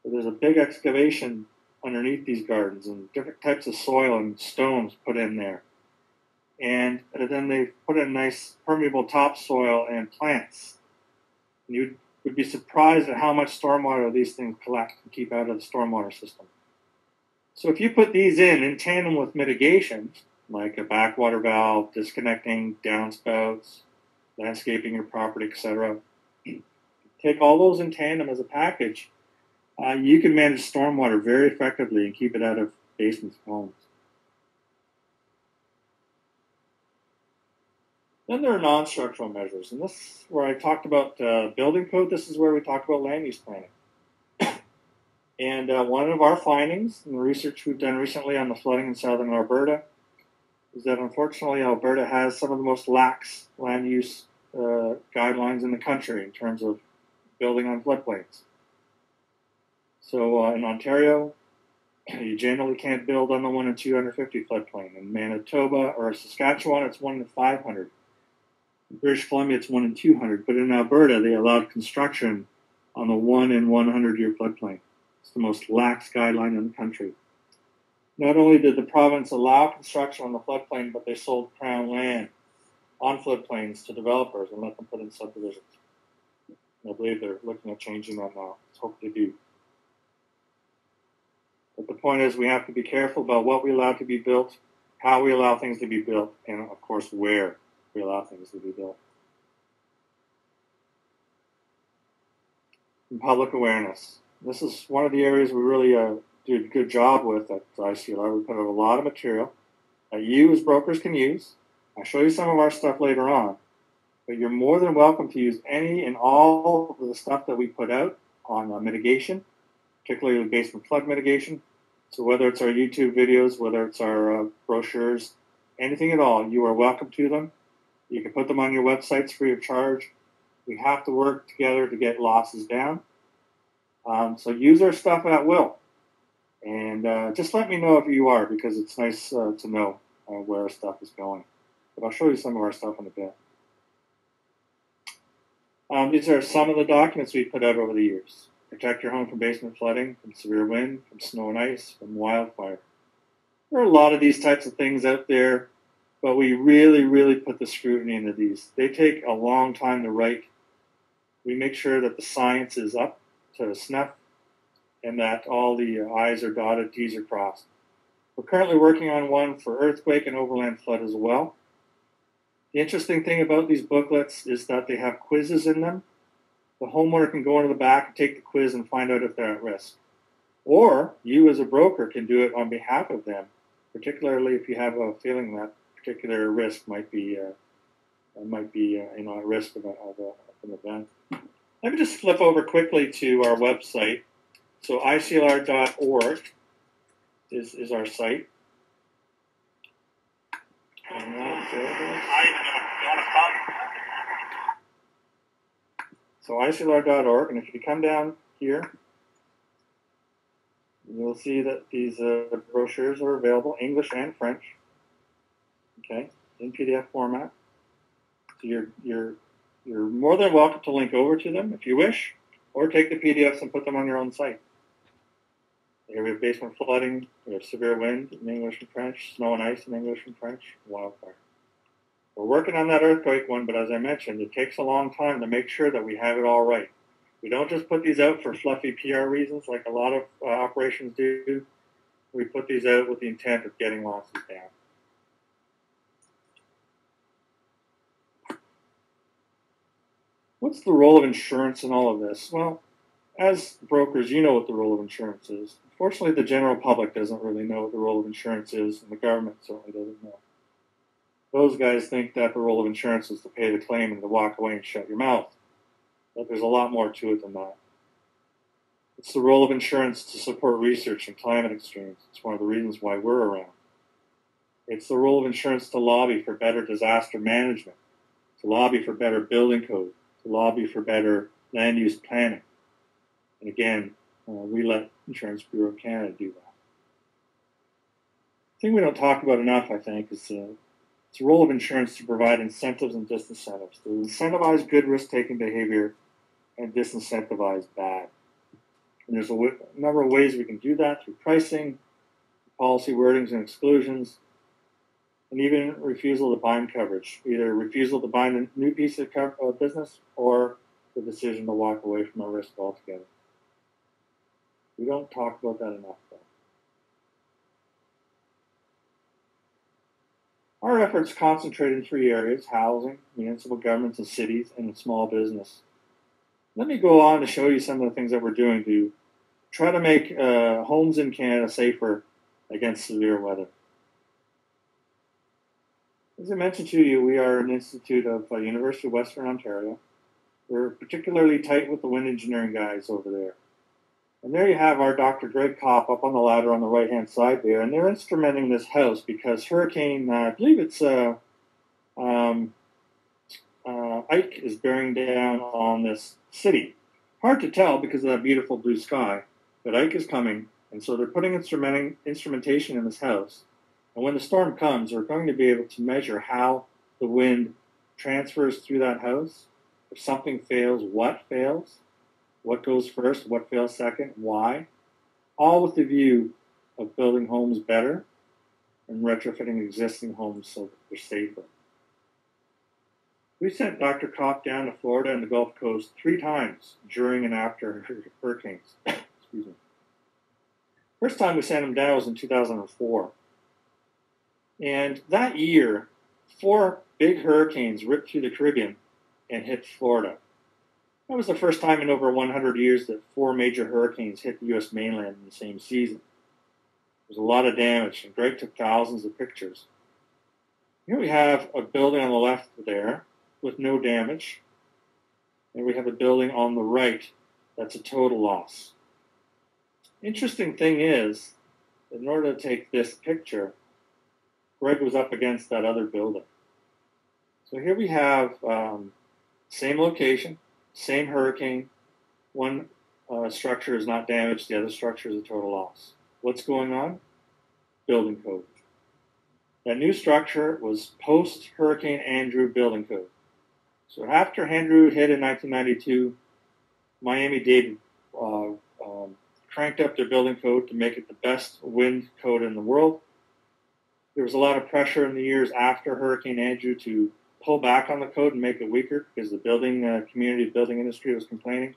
So there's a big excavation underneath these gardens and different types of soil and stones put in there. And then they put in nice permeable topsoil and plants. And you would be surprised at how much stormwater these things collect and keep out of the stormwater system. So if you put these in tandem with mitigations, like a backwater valve, disconnecting downspouts, landscaping your property, etc., take all those in tandem as a package, you can manage stormwater very effectively and keep it out of basements of homes. Then there are non-structural measures, and this is where I talked about building code. This is where we talked about land use planning. And one of our findings in the research we've done recently on the flooding in southern Alberta is that unfortunately Alberta has some of the most lax land use guidelines in the country in terms of building on floodplains. So in Ontario, you generally can't build on the 1 in 250 floodplain. In Manitoba or Saskatchewan, it's 1 in 500. In British Columbia, it's 1 in 200. But in Alberta, they allowed construction on the 1 in 100-year floodplain. It's the most lax guideline in the country. Not only did the province allow construction on the floodplain, but they sold Crown land on floodplains to developers and let them put in subdivisions. And I believe they're looking at changing that now. Let's hope they do. But the point is we have to be careful about what we allow to be built, how we allow things to be built, and of course where we allow things to be built. And public awareness. This is one of the areas we really do a good job with at ICLR. We put out a lot of material that you as brokers can use. I'll show you some of our stuff later on, but you're more than welcome to use any and all of the stuff that we put out on mitigation, particularly basement flood mitigation. So whether it's our YouTube videos, whether it's our brochures, anything at all, you are welcome to them. You can put them on your websites free of charge. We have to work together to get losses down. So use our stuff at will. And just let me know if you are, because it's nice to know where our stuff is going. But I'll show you some of our stuff in a bit. These are some of the documents we've put out over the years. Protect your home from basement flooding, from severe wind, from snow and ice, from wildfire. There are a lot of these types of things out there, but we really, really put the scrutiny into these. They take a long time to write. We make sure that the science is up to snuff and that all the I's are dotted, T's are crossed. We're currently working on one for earthquake and overland flood as well. The interesting thing about these booklets is that they have quizzes in them the homeowner can go into the back and take the quiz and find out if they're at risk. Or you as a broker can do it on behalf of them, particularly if you have a feeling that particular risk might be at risk of an event. Let me just flip over quickly to our website. So ICLR.org is our site. So ICLR.org, and if you come down here, you'll see that these brochures are available, English and French, okay, in PDF format. So you're more than welcome to link over to them if you wish, or take the PDFs and put them on your own site. Here we have basement flooding, we have severe wind in English and French, snow and ice in English and French, wildfire. We're working on that earthquake one, but as I mentioned, it takes a long time to make sure that we have it all right. We don't just put these out for fluffy PR reasons like a lot of operations do. We put these out with the intent of getting losses down. What's the role of insurance in all of this? Well, as brokers, you know what the role of insurance is. Unfortunately, the general public doesn't really know what the role of insurance is, and the government certainly doesn't know. Those guys think that the role of insurance is to pay the claim and to walk away and shut your mouth. But there's a lot more to it than that. It's the role of insurance to support research in climate extremes. It's one of the reasons why we're around. It's the role of insurance to lobby for better disaster management, to lobby for better building code, to lobby for better land use planning. And again, we let Insurance Bureau of Canada do that. The thing we don't talk about enough, I think, is it's the role of insurance to provide incentives and disincentives, to incentivize good risk-taking behavior and disincentivize bad. And there's a number of ways we can do that through pricing, policy wordings and exclusions, and even refusal to bind coverage, either refusal to bind a new piece of business or the decision to walk away from a risk altogether. We don't talk about that enough, though. Our efforts concentrate in three areas: housing, municipal governments and cities, and small business. Let me go on to show you some of the things that we're doing to try to make homes in Canada safer against severe weather. As I mentioned to you, we are an institute of University of Western Ontario. We're particularly tight with the wind engineering guys over there. And there you have our Dr. Greg Kopp up on the ladder on the right-hand side there, and they're instrumenting this house because Hurricane, I believe it's Ike is bearing down on this city. Hard to tell because of that beautiful blue sky, but Ike is coming, and so they're putting instrumentation in this house. And when the storm comes, they're going to be able to measure how the wind transfers through that house. If something fails, what goes first, what fails second, why, all with the view of building homes better and retrofitting existing homes so that they're safer. We sent Dr. Kopp down to Florida and the Gulf Coast 3 times during and after hurricanes. Excuse me. First time we sent him down was in 2004. And that year, 4 big hurricanes ripped through the Caribbean and hit Florida. That was the first time in over 100 years that 4 major hurricanes hit the U.S. mainland in the same season. There was a lot of damage, and Greg took thousands of pictures. Here we have a building on the left there with no damage, and we have a building on the right that's a total loss. Interesting thing is, in order to take this picture, Greg was up against that other building. So here we have same location, same hurricane. One structure is not damaged, the other structure is a total loss. What's going on? Building code. That new structure was post-Hurricane Andrew building code. So after Andrew hit in 1992, Miami-Dade cranked up their building code to make it the best wind code in the world. There was a lot of pressure in the years after Hurricane Andrew to pull back on the code and make it weaker because the building community, building industry was complaining.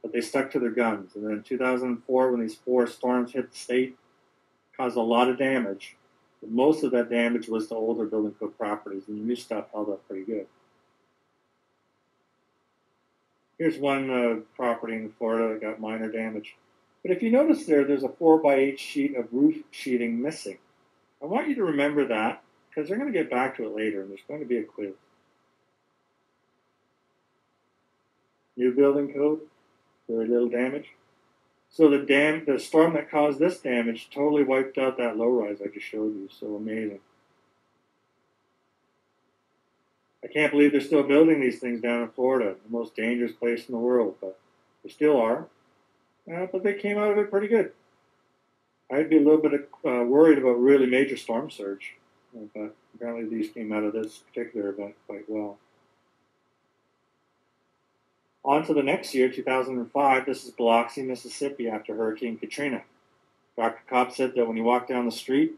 But they stuck to their guns. And then in 2004, when these 4 storms hit the state, caused a lot of damage. But most of that damage was to older building code properties, and the new stuff held up pretty good. Here's one property in Florida that got minor damage. But if you notice there's a 4x8 sheet of roof sheeting missing. I want you to remember that because they're going to get back to it later and there's going to be a quiz. New building code, very little damage. So the storm that caused this damage totally wiped out that low-rise I just showed you. So amazing. I can't believe they're still building these things down in Florida, the most dangerous place in the world, but they still are. But they came out of it pretty good. I'd be a little bit worried about really major storm surge, but apparently these came out of this particular event quite well. On to the next year, 2005, this is Biloxi, Mississippi, after Hurricane Katrina. Dr. Kopp said that when you walk down the street,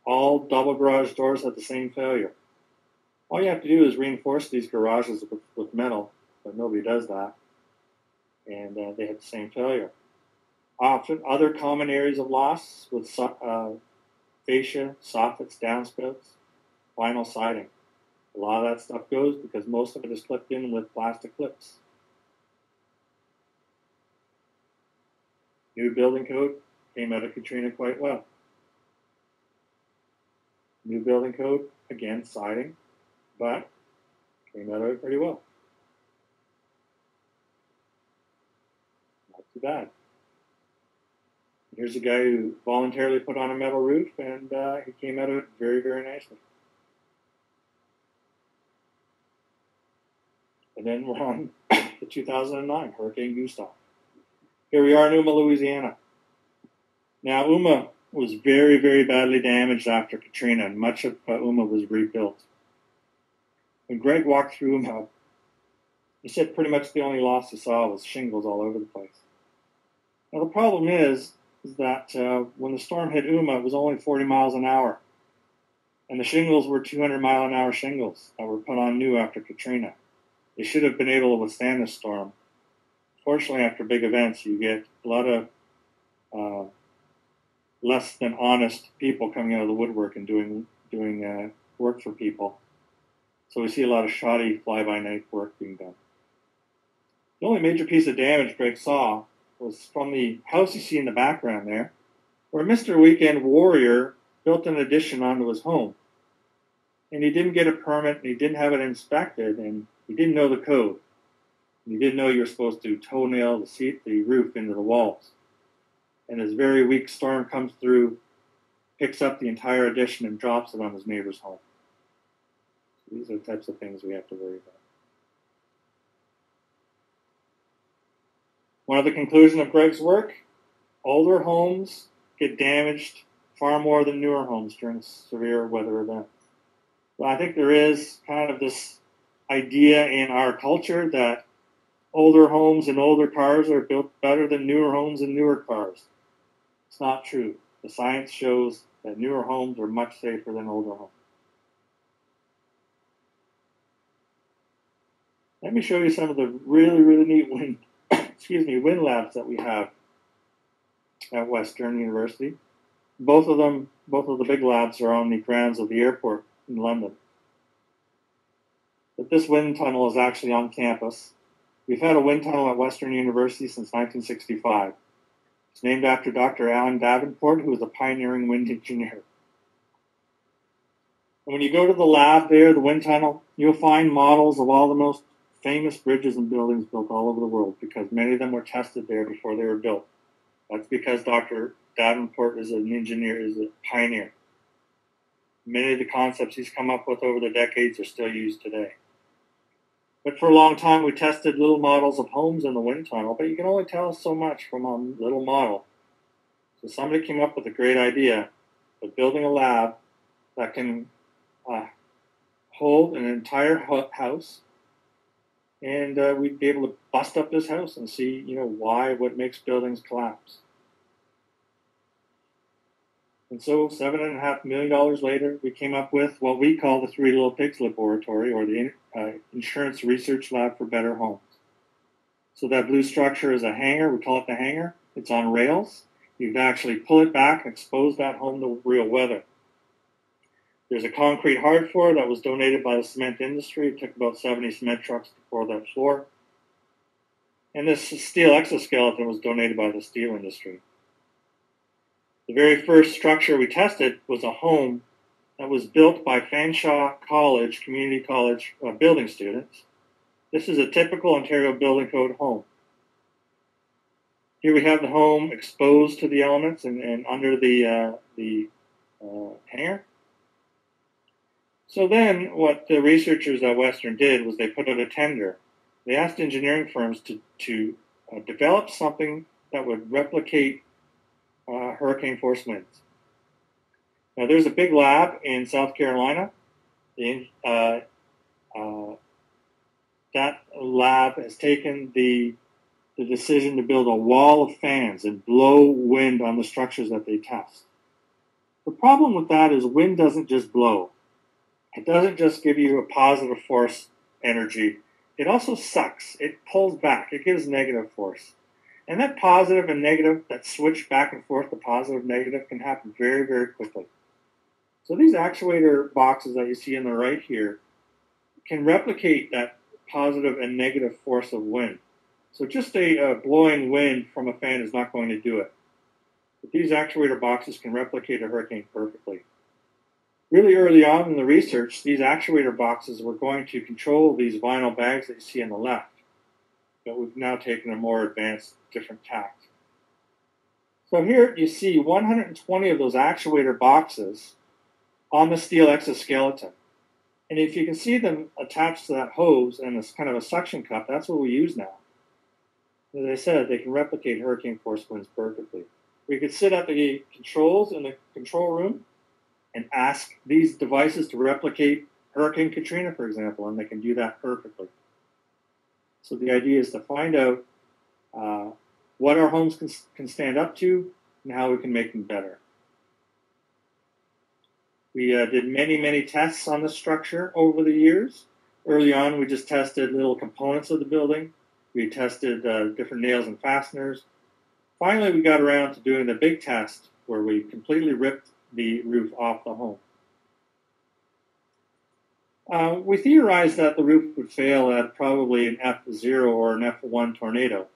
all double garage doors had the same failure. All you have to do is reinforce these garages with metal, but nobody does that. And they had the same failure. Often, other common areas of loss with fascia, soffits, downspouts, vinyl siding. A lot of that stuff goes because most of it is clipped in with plastic clips. New building code came out of Katrina quite well. New building code, again, siding, but came out of it pretty well. Not too bad. Here's a guy who voluntarily put on a metal roof, and he came out of it very, very nicely. And then we're on to 2009, Hurricane Gustav. Here we are in Yuma, Louisiana. Now, Yuma was very, very badly damaged after Katrina, and much of Yuma was rebuilt. When Greg walked through Yuma, he said pretty much the only loss he saw was shingles all over the place. Now, the problem is that when the storm hit Yuma, it was only 40 miles an hour. And the shingles were 200-mile-an-hour shingles that were put on new after Katrina. They should have been able to withstand the storm. Fortunately, after big events, you get a lot of less than honest people coming out of the woodwork and doing work for people. So we see a lot of shoddy fly-by-night work being done. The only major piece of damage Greg saw was from the house you see in the background there, where Mr. Weekend Warrior built an addition onto his home. And he didn't get a permit, and he didn't have it inspected, and he didn't know the code. And he didn't know you were supposed to toenail the roof into the walls. And this very weak storm comes through, picks up the entire addition, and drops it on his neighbor's home. So these are the types of things we have to worry about. One of the conclusions of Greg's work, older homes get damaged far more than newer homes during severe weather events. Well, I think there is kind of this idea in our culture that older homes and older cars are built better than newer homes and newer cars. It's not true. The science shows that newer homes are much safer than older homes. Let me show you some of the really, really neat wind labs that we have at Western University. Both of the big labs are on the grounds of the airport in London. But this wind tunnel is actually on campus. We've had a wind tunnel at Western University since 1965. It's named after Dr. Alan Davenport, who was a pioneering wind engineer. And when you go to the lab there, the wind tunnel, you'll find models of all the most famous bridges and buildings built all over the world, because many of them were tested there before they were built. That's because Dr. Davenport is an engineer, is a pioneer. Many of the concepts he's come up with over the decades are still used today. But for a long time, we tested little models of homes in the wind tunnel, but you can only tell so much from a little model. So somebody came up with a great idea of building a lab that can hold an entire house, and we'd be able to bust up this house and see, what makes buildings collapse. And so $7.5 million later, we came up with what we call the Three Little Pigs Laboratory, or the Insurance Research Lab for Better Homes. So that blue structure is a hangar. We call it the hangar. It's on rails. You can actually pull it back and expose that home to real weather. There's a concrete hard floor that was donated by the cement industry. It took about 70 cement trucks to pour that floor. And this steel exoskeleton was donated by the steel industry. The very first structure we tested was a home that was built by Fanshawe College, community college building students. This is a typical Ontario Building Code home. Here we have the home exposed to the elements and under the hangar. So then what the researchers at Western did was they put out a tender. They asked engineering firms to develop something that would replicate hurricane force winds. Now there's a big lab in South Carolina. That lab has taken the decision to build a wall of fans and blow wind on the structures that they test. The problem with that is wind doesn't just blow. It doesn't just give you a positive force energy. It also sucks. It pulls back. It gives negative force. And that positive and negative, that switch back and forth, the positive, negative, can happen very, very quickly. So these actuator boxes that you see on the right here can replicate that positive and negative force of wind. So just a blowing wind from a fan is not going to do it. But these actuator boxes can replicate a hurricane perfectly. Really early on in the research, these actuator boxes were going to control these vinyl bags that you see on the left. But we've now taken a more advanced, different tack. So here you see 120 of those actuator boxes on the steel exoskeleton. And if you can see them attached to that hose and this kind of a suction cup, that's what we use now. As I said, they can replicate hurricane force winds perfectly. We could sit at the controls in the control room and ask these devices to replicate Hurricane Katrina, for example, and they can do that perfectly. So the idea is to find out what our homes can stand up to and how we can make them better. We did many, many tests on the structure over the years. Early on, we just tested little components of the building. We tested different nails and fasteners. Finally, we got around to doing the big test where we completely ripped the roof off the home. We theorized that the roof would fail at probably an F0 or an F1 tornado,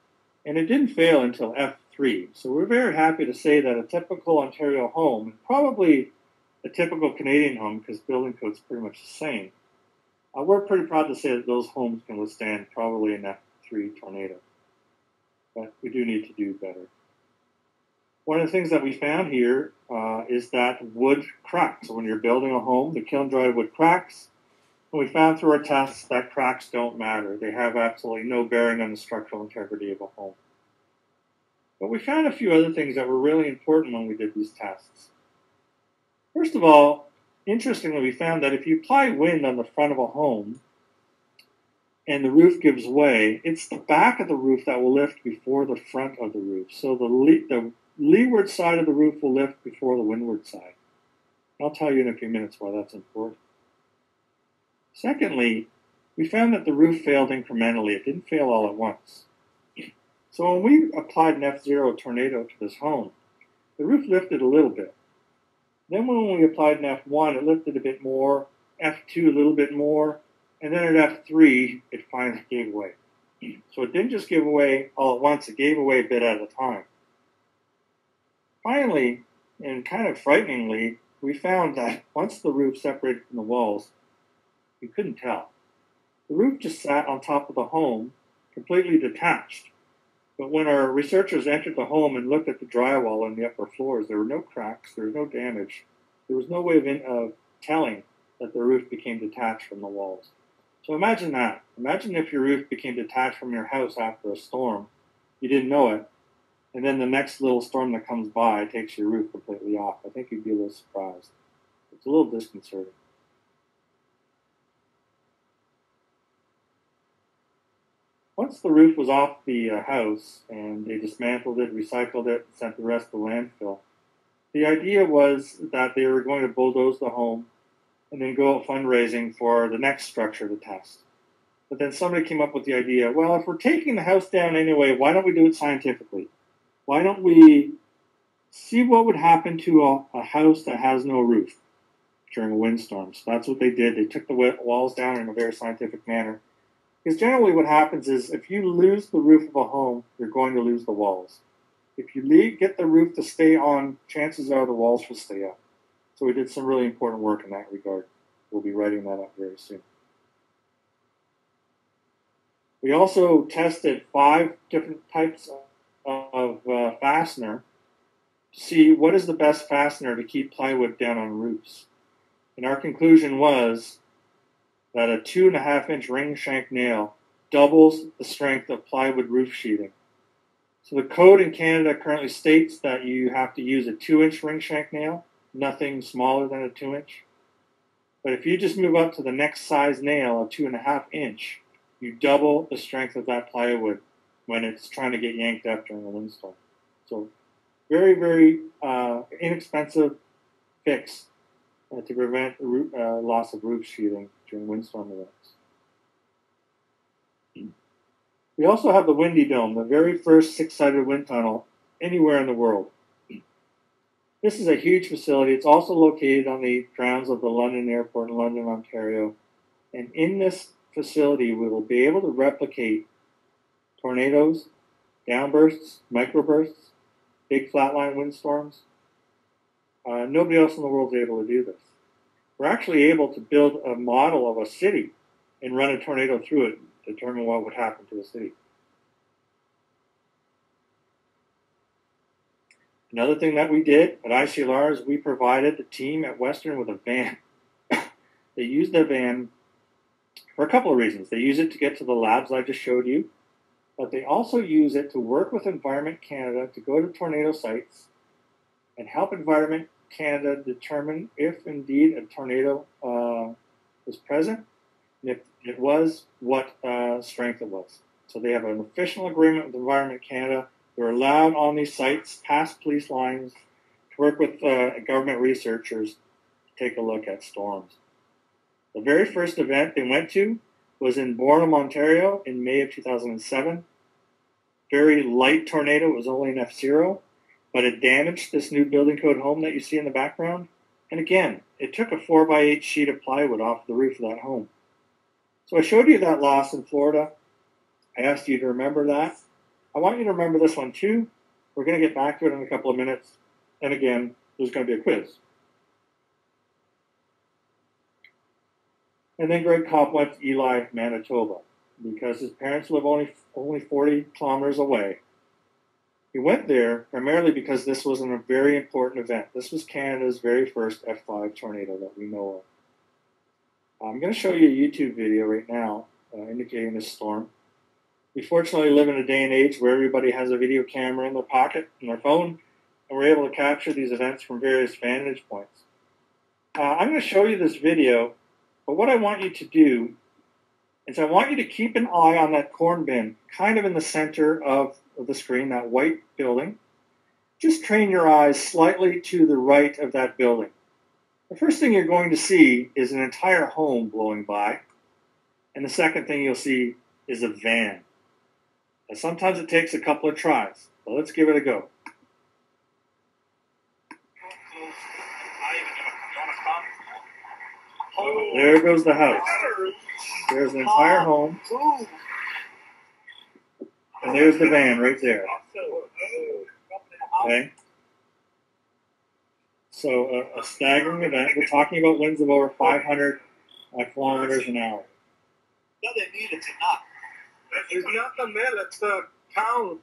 and it didn't fail until F3. So we're very happy to say that a typical Ontario home, and probably a typical Canadian home, because building code's pretty much the same, we're pretty proud to say that those homes can withstand probably an F3 tornado. But we do need to do better. One of the things that we found here is that wood cracks. So when you're building a home, the kiln-dried wood cracks. And we found through our tests that cracks don't matter. They have absolutely no bearing on the structural integrity of a home. But we found a few other things that were really important when we did these tests. First of all, interestingly, we found that if you apply wind on the front of a home and the roof gives way, it's the back of the roof that will lift before the front of the roof. So the leeward side of the roof will lift before the windward side. I'll tell you in a few minutes why that's important. Secondly, we found that the roof failed incrementally. It didn't fail all at once. So when we applied an F0 tornado to this home, the roof lifted a little bit. Then when we applied an F1, it lifted a bit more, F2 a little bit more, and then at F3, it finally gave way. So it didn't just give away all at once, it gave away a bit at a time. Finally, and kind of frighteningly, we found that once the roof separated from the walls, you couldn't tell. The roof just sat on top of the home, completely detached. But when our researchers entered the home and looked at the drywall on the upper floors, there were no cracks, there was no damage. There was no way of telling that the roof became detached from the walls. So imagine that. Imagine if your roof became detached from your house after a storm. You didn't know it. And then the next little storm that comes by takes your roof completely off. I think you'd be a little surprised. It's a little disconcerting. Once the roof was off the house and they dismantled it, recycled it, and sent the rest to landfill, the idea was that they were going to bulldoze the home and then go out fundraising for the next structure to test. But then somebody came up with the idea, well, if we're taking the house down anyway, why don't we do it scientifically? Why don't we see what would happen to a house that has no roof during a windstorm? So that's what they did. They took the walls down in a very scientific manner. Because generally what happens is if you lose the roof of a home, you're going to lose the walls. If you get the roof to stay on, chances are the walls will stay up. So we did some really important work in that regard. We'll be writing that up very soon. We also tested 5 different types of fastener to see what is the best fastener to keep plywood down on roofs. And our conclusion was that a 2.5-inch ring shank nail doubles the strength of plywood roof sheeting. So the code in Canada currently states that you have to use a 2-inch ring shank nail, nothing smaller than a 2-inch. But if you just move up to the next size nail, a 2.5-inch, you double the strength of that plywood when it's trying to get yanked up during a windstorm. So very, very inexpensive fix to prevent loss of roof sheathing during windstorm events. We also have the Windy Dome, the very first 6-sided wind tunnel anywhere in the world. This is a huge facility. It's also located on the grounds of the London Airport in London, Ontario. And in this facility, we will be able to replicate tornadoes, downbursts, microbursts, big flatline windstorms. Nobody else in the world is able to do this. We're actually able to build a model of a city and run a tornado through it and determine what would happen to the city. Another thing that we did at ICLR is we provided the team at Western with a van. They used their van for a couple of reasons. They use it to get to the labs I just showed you, but they also use it to work with Environment Canada to go to tornado sites and help Environment Canada determine if indeed a tornado was present, and if it was, what strength it was. So they have an official agreement with Environment Canada. They're allowed on these sites, past police lines, to work with government researchers to take a look at storms. The very first event they went to was in Bourne, Ontario in May of 2007. Very light tornado. It was only an F0, but it damaged this new building code home that you see in the background. And again, it took a 4x8 sheet of plywood off the roof of that home. So I showed you that loss in Florida. I asked you to remember that. I want you to remember this one too. We're going to get back to it in a couple of minutes. And again, there's going to be a quiz. And then Greg Kopp went to Ely, Manitoba, because his parents live only 40 kilometers away. He went there primarily because this was a very important event. This was Canada's very first F5 tornado that we know of. I'm going to show you a YouTube video right now indicating this storm. We fortunately live in a day and age where everybody has a video camera in their pocket, in their phone, and we're able to capture these events from various vantage points. I'm going to show you this video, but what I want you to do is I want you to keep an eye on that corn bin, kind of in the center of the screen, that white building. Just train your eyes slightly to the right of that building. The first thing you're going to see is an entire home blowing by, and the second thing you'll see is a van. Now, sometimes it takes a couple of tries, but let's give it a go. There goes the house. There's an entire home. And there's the van right there. Okay? So a staggering event. We're talking about winds of over 500 kilometers an hour. It's not the mill, it's the town.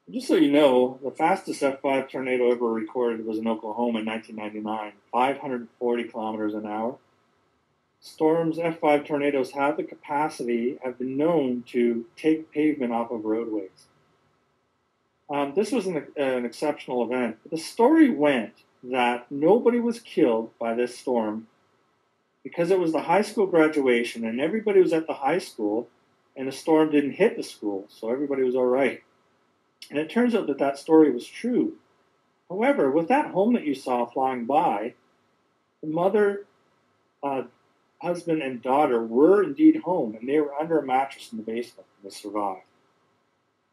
Just so you know, the fastest F5 tornado ever recorded was in Oklahoma in 1999, 540 kilometers an hour. Storms, F5 tornadoes have the capacity, have been known to take pavement off of roadways. This was an exceptional event. The story went that nobody was killed by this storm because it was the high school graduation and everybody was at the high school and the storm didn't hit the school, so everybody was all right. And it turns out that that story was true. However, with that home that you saw flying by, the mother, husband, and daughter were indeed home, and they were under a mattress in the basement, and they survived.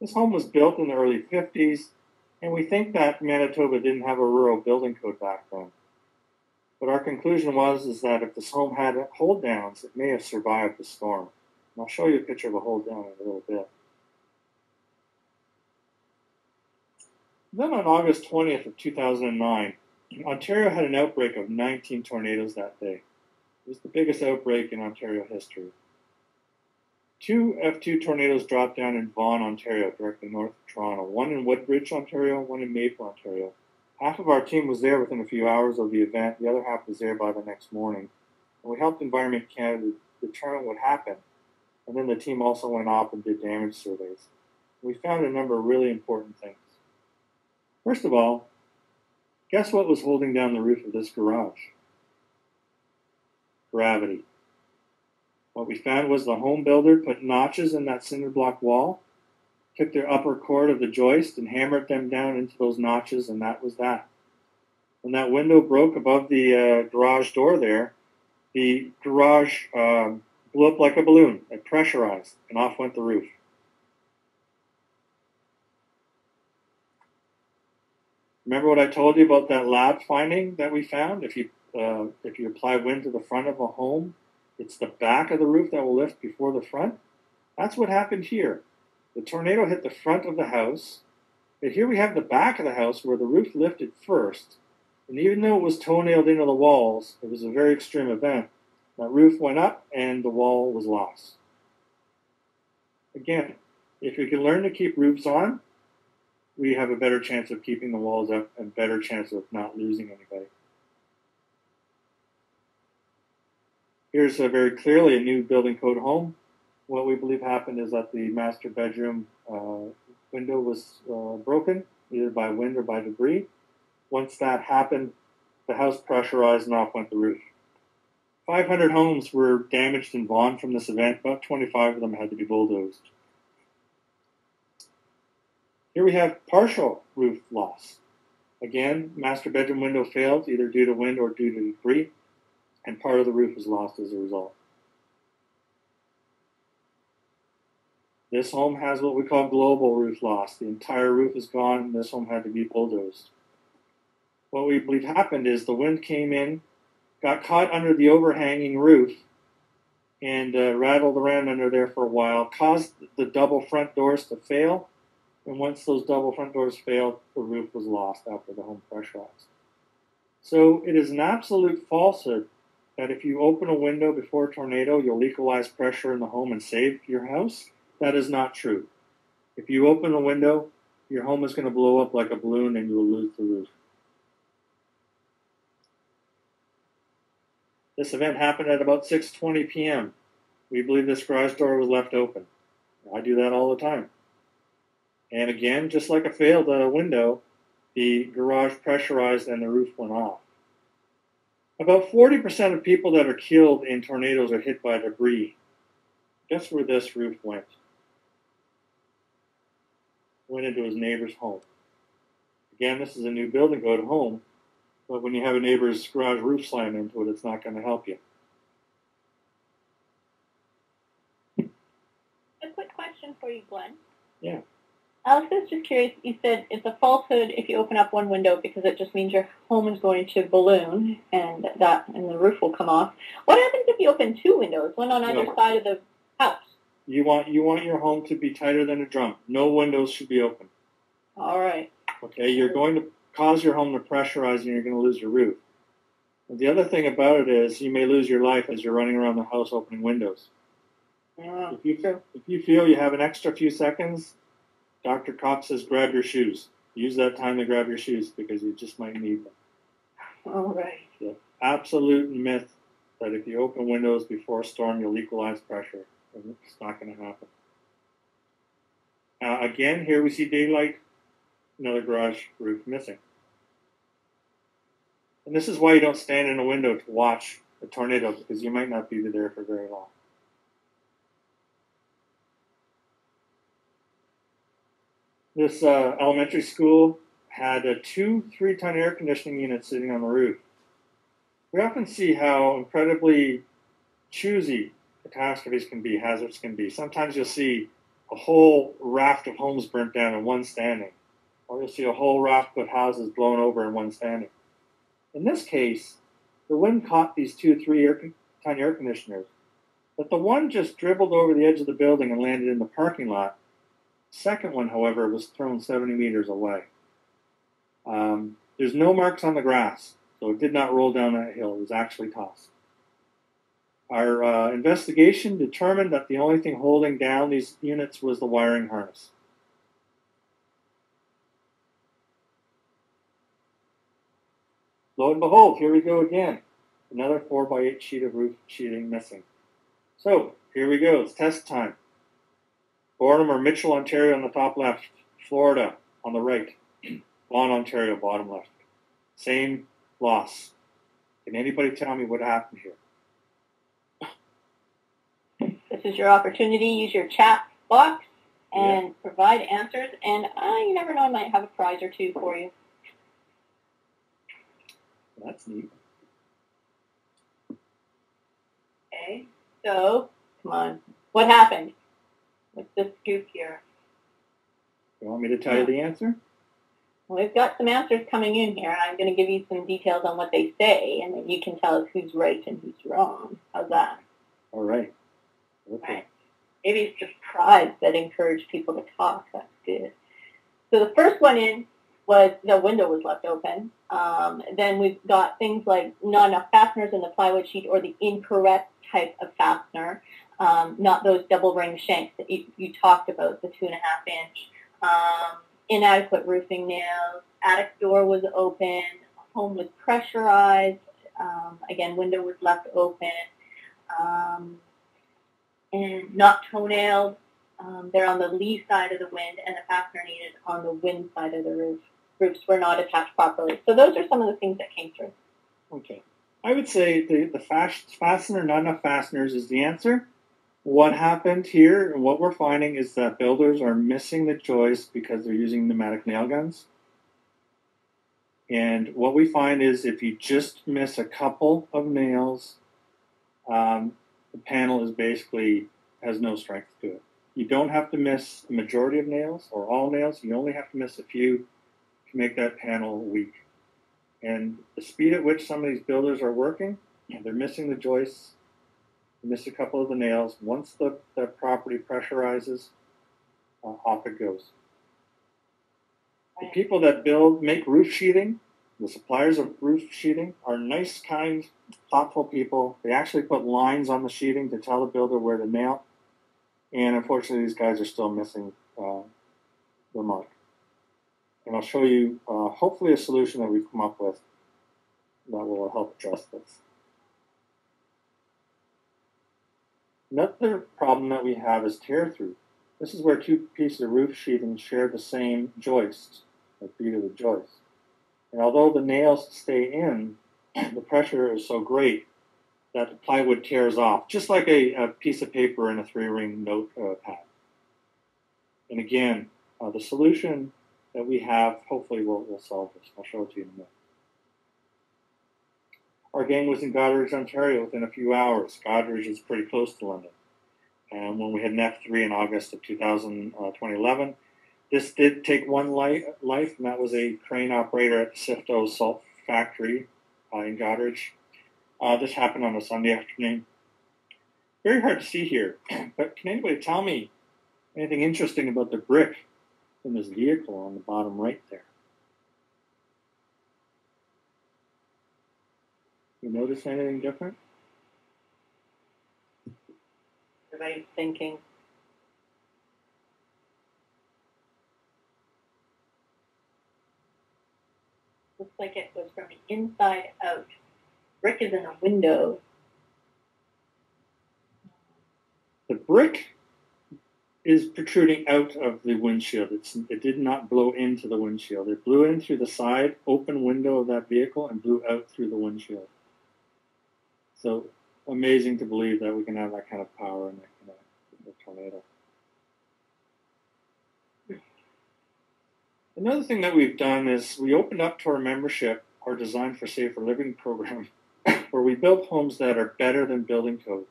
This home was built in the early 50s, and we think that Manitoba didn't have a rural building code back then. But our conclusion was that if this home had hold downs, it may have survived the storm. And I'll show you a picture of a hold down in a little bit. Then on August 20th of 2009, Ontario had an outbreak of 19 tornadoes that day. It was the biggest outbreak in Ontario history. 2 F2 tornadoes dropped down in Vaughan, Ontario, directly north of Toronto. One in Woodbridge, Ontario, one in Maple, Ontario. Half of our team was there within a few hours of the event. The other half was there by the next morning. And we helped Environment Canada determine what happened. And then the team also went off and did damage surveys. We found a number of really important things. First of all, guess what was holding down the roof of this garage? Gravity. What we found was the home builder put notches in that cinder block wall, took their upper chord of the joist and hammered them down into those notches, and that was that. When that window broke above the garage door there, the garage blew up like a balloon. It pressurized, and off went the roof. Remember what I told you about that lab finding that we found? If you apply wind to the front of a home, it's the back of the roof that will lift before the front. That's what happened here. The tornado hit the front of the house, but here we have the back of the house where the roof lifted first. And even though it was toe-nailed into the walls, it was a very extreme event. That roof went up and the wall was lost. Again, if we can learn to keep roofs on, we have a better chance of keeping the walls up and better chance of not losing anybody. Here's very clearly a new building code home. What we believe happened is that the master bedroom window was broken, either by wind or by debris. Once that happened, the house pressurized and off went the roof. 500 homes were damaged in Vaughan from this event. About 25 of them had to be bulldozed. Here we have partial roof loss. Again, master bedroom window failed, either due to wind or due to debris, and part of the roof was lost as a result. This home has what we call global roof loss. The entire roof is gone, and this home had to be bulldozed. What we believe happened is the wind came in, got caught under the overhanging roof, and rattled around under there for a while, caused the double front doors to fail, and once those double front doors failed, the roof was lost after the home pressurized. So it is an absolute falsehood that if you open a window before a tornado, you'll equalize pressure in the home and save your house. That is not true. If you open a window, your home is going to blow up like a balloon and you will lose the roof. This event happened at about 6:20 p.m. We believe this garage door was left open. I do that all the time. And again, just like a failed window, the garage pressurized and the roof went off. About 40% of people that are killed in tornadoes are hit by debris. Guess where this roof went? Went into his neighbor's home. Again, this is a new building code home, but when you have a neighbor's garage roof slam into it, it's not going to help you. A quick question for you, Glenn. Yeah. Alex is just curious, you said it's a falsehood if you open up one window because it just means your home is going to balloon and the roof will come off. What happens if you open 2 windows, one on either side of the house? You want your home to be tighter than a drum. No windows should be open. All right. Okay, you're going to cause your home to pressurize and you're going to lose your roof. And the other thing about it is you may lose your life as you're running around the house opening windows. If you feel you have an extra few seconds, Dr. Kopp says grab your shoes. Use that time to grab your shoes because you just might need them. All right. The absolute myth that if you open windows before a storm, you'll equalize pressure. It's not going to happen. Again, here we see daylight, another garage roof missing. And this is why you don't stand in a window to watch a tornado because you might not be there for very long. This elementary school had 2 3-ton air conditioning units sitting on the roof. We often see how incredibly choosy catastrophes can be, hazards can be. Sometimes you'll see a whole raft of homes burnt down and one standing. Or you'll see a whole raft of houses blown over and one standing. In this case, the wind caught these 2 3-ton air conditioners, but the one just dribbled over the edge of the building and landed in the parking lot. The second one, however, was thrown 70 meters away. There's no marks on the grass, so it did not roll down that hill. It was actually tossed. Our investigation determined that the only thing holding down these units was the wiring harness. Lo and behold, here we go again. Another 4x8 sheet of roof sheeting missing. So, here we go. It's test time. Fordham or Mitchell, Ontario on the top left. Florida on the right. Vaughan, Ontario, bottom left. Same loss. Can anybody tell me what happened here? This is your opportunity. Use your chat box and provide answers. And you never know, I might have a prize or two for you. That's neat. Okay, so, come on. What happened? What's the scoop here? You want me to tell you the answer? Well, we've got some answers coming in here. I'm going to give you some details on what they say, and then you can tell us who's right and who's wrong. How's that? All right. Okay. Right. Maybe it's the prize that encouraged people to talk. That's good. So the first one in was the window was left open. Then we've got things like not enough fasteners in the plywood sheet or the incorrect type of fastener, not those double ring shanks that you talked about, the 2.5 inch. Inadequate roofing nails, attic door was open, home was pressurized, again, window was left open, and not toenailed. They're on the lee side of the wind, and the fastener needed on the wind side of the roof. Roofs were not attached properly. So those are some of the things that came through. Okay. I would say the fastener, not enough fasteners is the answer. What happened here and what we're finding is that builders are missing the joist because they're using pneumatic nail guns. And what we find is if you just miss a couple of nails, the panel is basically has no strength to it. You don't have to miss a majority of nails or all nails. You only have to miss a few to make that panel weak. And the speed at which some of these builders are working, they're missing the joists, miss a couple of the nails. Once the property pressurizes, off it goes. The people that make roof sheeting, the suppliers of roof sheeting, are nice, kind, thoughtful people. They actually put lines on the sheeting to tell the builder where to nail. And unfortunately, these guys are still missing the mark. And I'll show you, hopefully, a solution that we've come up with that will help address this. Another problem that we have is tear-through. This is where 2 pieces of roof sheeting share the same joist, the feet of the joist. And although the nails stay in, the pressure is so great that the plywood tears off, just like a piece of paper in a 3-ring note pad. And again, the solution that we have hopefully will solve this. I'll show it to you in a minute. Our gang was in Goderich, Ontario within a few hours. Goderich is pretty close to London. And when we had an F3 in August of 2011, this did take one life, and that was a crane operator at the Sifto Salt Factory in Goderich. This happened on a Sunday afternoon. Very hard to see here, but can anybody tell me anything interesting about the brick in this vehicle on the bottom right there? You notice anything different? Everybody's thinking. Looks like it was from the inside out. Brick is in the window. The brick is protruding out of the windshield. It did not blow into the windshield. It blew in through the side open window of that vehicle and blew out through the windshield. So amazing to believe that we can have that kind of power in a tornado. Another thing that we've done is we opened up to our membership our Design for Safer Living program, where we build homes that are better than building code.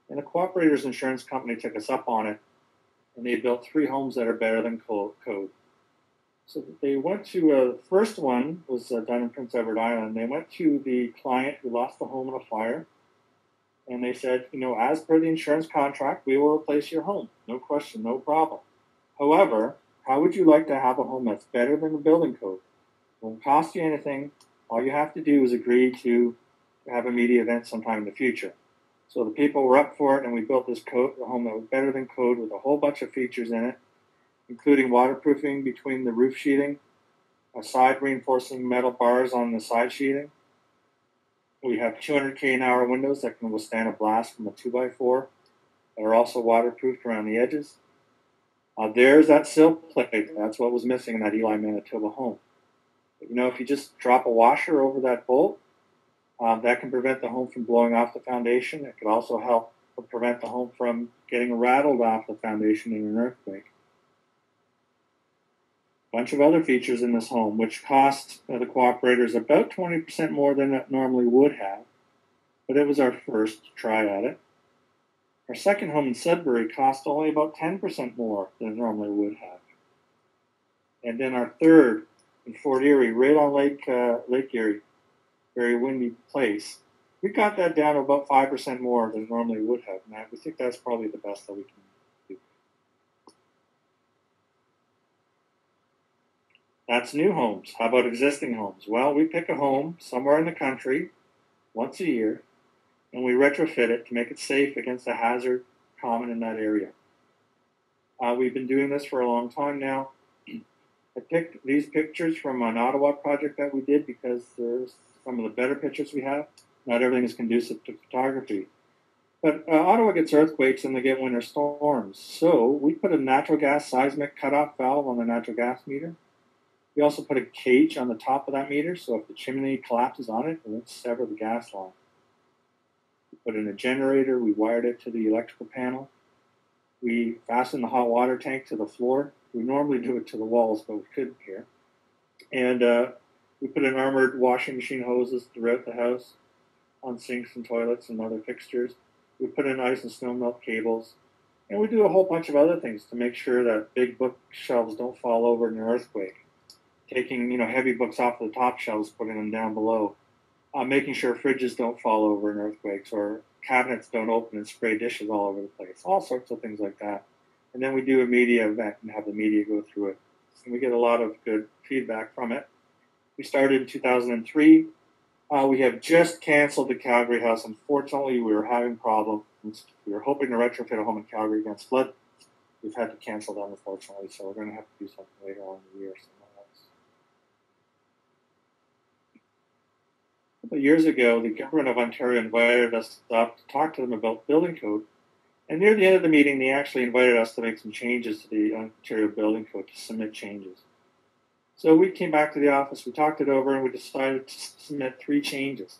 And the Cooperators Insurance Company took us up on it, and they built 3 homes that are better than code. So they went to, the first one was done in Prince Edward Island. They went to the client who lost the home in a fire, and they said, as per the insurance contract, we will replace your home. No question, no problem. However, how would you like to have a home that's better than the building code? It won't cost you anything. All you have to do is agree to have a media event sometime in the future. So the people were up for it, and we built this home that was better than code with a whole bunch of features in it, including waterproofing between the roof sheeting, side reinforcing metal bars on the side sheeting. We have 200 km/h windows that can withstand a blast from a 2x4 that are also waterproofed around the edges. There's that sill plate. That's what was missing in that Eli, Manitoba home. But, if you just drop a washer over that bolt, that can prevent the home from blowing off the foundation. It could also help prevent the home from getting rattled off the foundation in an earthquake. Bunch of other features in this home, which cost the cooperators about 20% more than it normally would have, but it was our first try at it. Our second home in Sudbury cost only about 10% more than it normally would have. And then our third in Fort Erie, right on Lake Erie, very windy place, we got that down to about 5% more than it normally would have. And we think that's probably the best that we can do. That's new homes. How about existing homes? Well, we pick a home somewhere in the country once a year, and we retrofit it to make it safe against a hazard common in that area. We've been doing this for a long time now. I picked these pictures from an Ottawa project that we did because there's some of the better pictures we have. Not everything is conducive to photography. But Ottawa gets earthquakes and they get winter storms. So we put a natural gas seismic cutoff valve on the natural gas meter. We also put a cage on the top of that meter, so if the chimney collapses on it, it won't sever the gas line. We put in a generator. We wired it to the electrical panel. We fastened the hot water tank to the floor. We normally do it to the walls, but we couldn't here. And we put in armored washing machine hoses throughout the house on sinks and toilets and other fixtures. We put in ice and snow melt cables. And we do a whole bunch of other things to make sure that big bookshelves don't fall over in an earthquake. Taking heavy books off the top shelves, putting them down below. Making sure fridges don't fall over in earthquakes, or cabinets don't open and spray dishes all over the place. All sorts of things like that. And then we do a media event and have the media go through it. And we get a lot of good feedback from it. We started in 2003. We have just canceled the Calgary house. Unfortunately, we were having problems. We were hoping to retrofit a home in Calgary against flood. We've had to cancel that, unfortunately, so we're going to have to do something later on in the year. A couple of years ago, the government of Ontario invited us up to talk to them about building code. And near the end of the meeting, they actually invited us to make some changes to the Ontario building code, to submit changes. So we came back to the office, we talked it over, and we decided to submit 3 changes.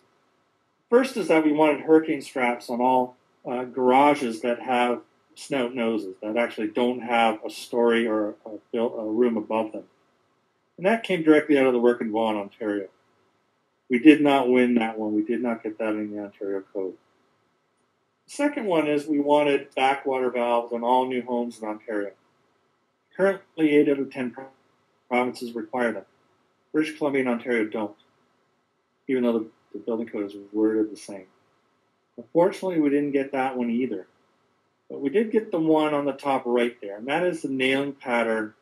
First is that we wanted hurricane straps on all garages that have snout noses, that actually don't have a story or a room above them. And that came directly out of the work in Vaughan, Ontario. We did not win that one. We did not get that in the Ontario Code. The second one is we wanted backwater valves on all new homes in Ontario. Currently, 8 out of 10 provinces require them. British Columbia and Ontario don't, even though the building code is worded the same. Unfortunately, we didn't get that one either. But we did get the one on the top right there, and that is the nailing pattern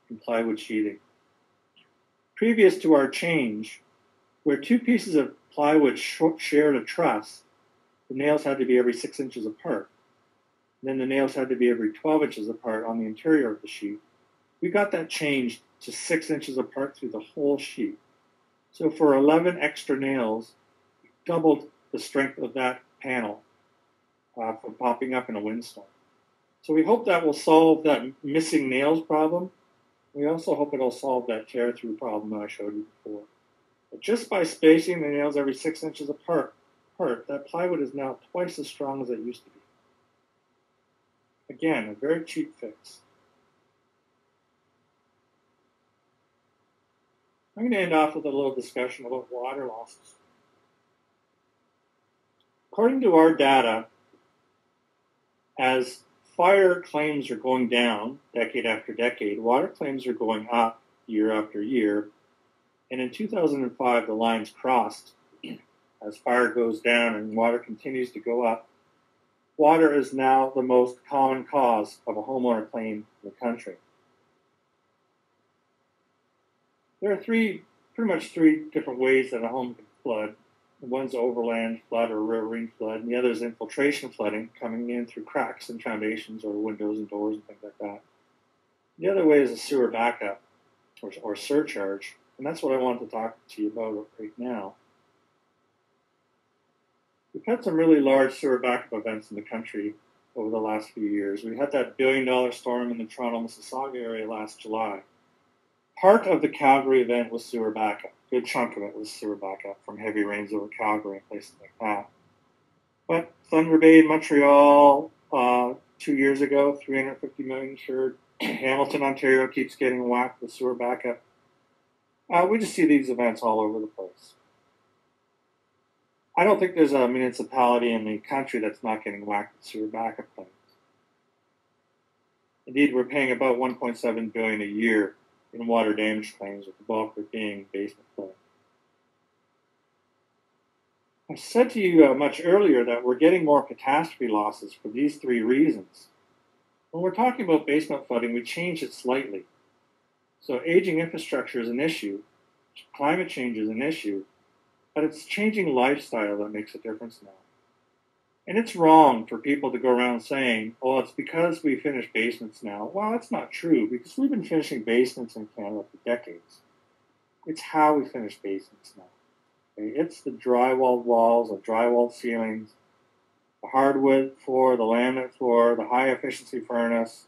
in plywood sheathing. Previous to our change, where 2 pieces of plywood shared a truss, the nails had to be every 6 inches apart. Then the nails had to be every 12 inches apart on the interior of the sheet. We got that changed to 6 inches apart through the whole sheet. So for 11 extra nails, we doubled the strength of that panel from popping up in a windstorm. So we hope that will solve that missing nails problem. We also hope it'll solve that tear-through problem that I showed you before. But just by spacing the nails every 6 inches apart, that plywood is now twice as strong as it used to be. Again, a very cheap fix. I'm going to end off with a little discussion about water losses. According to our data, as fire claims are going down decade after decade, water claims are going up year after year. And in 2005, the lines crossed. As fire goes down and water continues to go up, water is now the most common cause of a homeowner claim in the country. There are pretty much three different ways that a home can flood. One's overland flood or riverine flood, and the other is infiltration flooding, coming in through cracks in foundations or windows and doors and things like that. The other way is a sewer backup or surcharge, and that's what I want to talk to you about right now. We've had some really large sewer backup events in the country over the last few years. We had that $1 billion storm in the Toronto-Mississauga area last July. Part of the Calgary event was sewer backup. A good chunk of it was sewer backup from heavy rains over Calgary and places like that. But Thunder Bay in Montreal 2 years ago, 350 million insured. Hamilton, Ontario keeps getting whacked with sewer backup. We just see these events all over the place. I don't think there's a municipality in the country that's not getting whacked with sewer backup claims. Indeed, we're paying about $1.7 billion a year in water damage claims, with the bulk of it being basement flooding. I said to you much earlier that we're getting more catastrophe losses for these three reasons. When we're talking about basement flooding, we change it slightly. So aging infrastructure is an issue, climate change is an issue, but it's changing lifestyle that makes a difference now. And it's wrong for people to go around saying, oh, it's because we finish basements now. Well, that's not true, because we've been finishing basements in Canada for decades. It's how we finish basements now. Okay? It's the drywalled walls, the drywalled ceilings, the hardwood floor, the laminate floor, the high-efficiency furnace,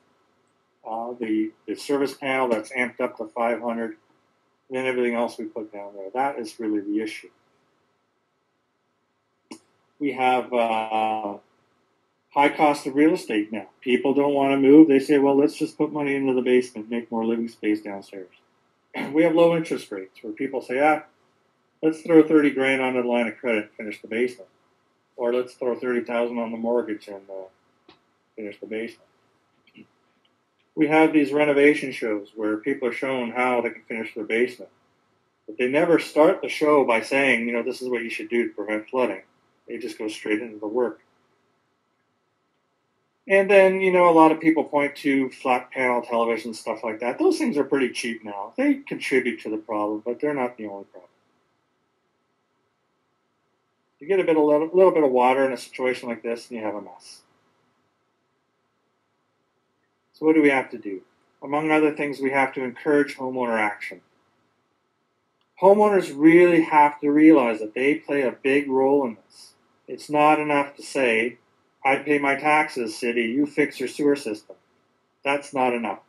the service panel that's amped up to 500, and then everything else we put down there. That is really the issue. We have high cost of real estate now. People don't want to move. They say, well, let's just put money into the basement, make more living space downstairs. We have low interest rates where people say, let's throw 30 grand on the line of credit and finish the basement. Or let's throw 30,000 on the mortgage and finish the basement. We have these renovation shows where people are shown how they can finish their basement. But they never start the show by saying, this is what you should do to prevent flooding. They just go straight into the work. And then, a lot of people point to flat panel television, stuff like that. Those things are pretty cheap now. They contribute to the problem, but they're not the only problem. You get a little bit of water in a situation like this, and you have a mess. So what do we have to do? Among other things, we have to encourage homeowner action. Homeowners really have to realize that they play a big role in this. It's not enough to say, I pay my taxes, city, you fix your sewer system. That's not enough.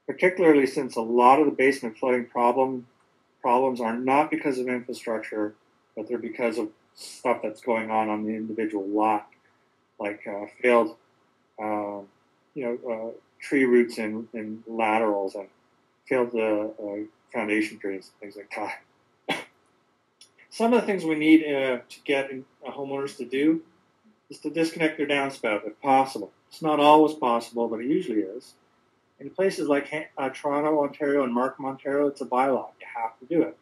Particularly since a lot of the basement flooding problems are not because of infrastructure, but they're because of stuff that's going on the individual lot, like failed tree roots in laterals and failed foundation drains, things like that. Some of the things we need to get homeowners to do is to disconnect their downspout if possible. It's not always possible, but it usually is. In places like Toronto, Ontario, and Markham, Ontario, it's a bylaw. You have to do it.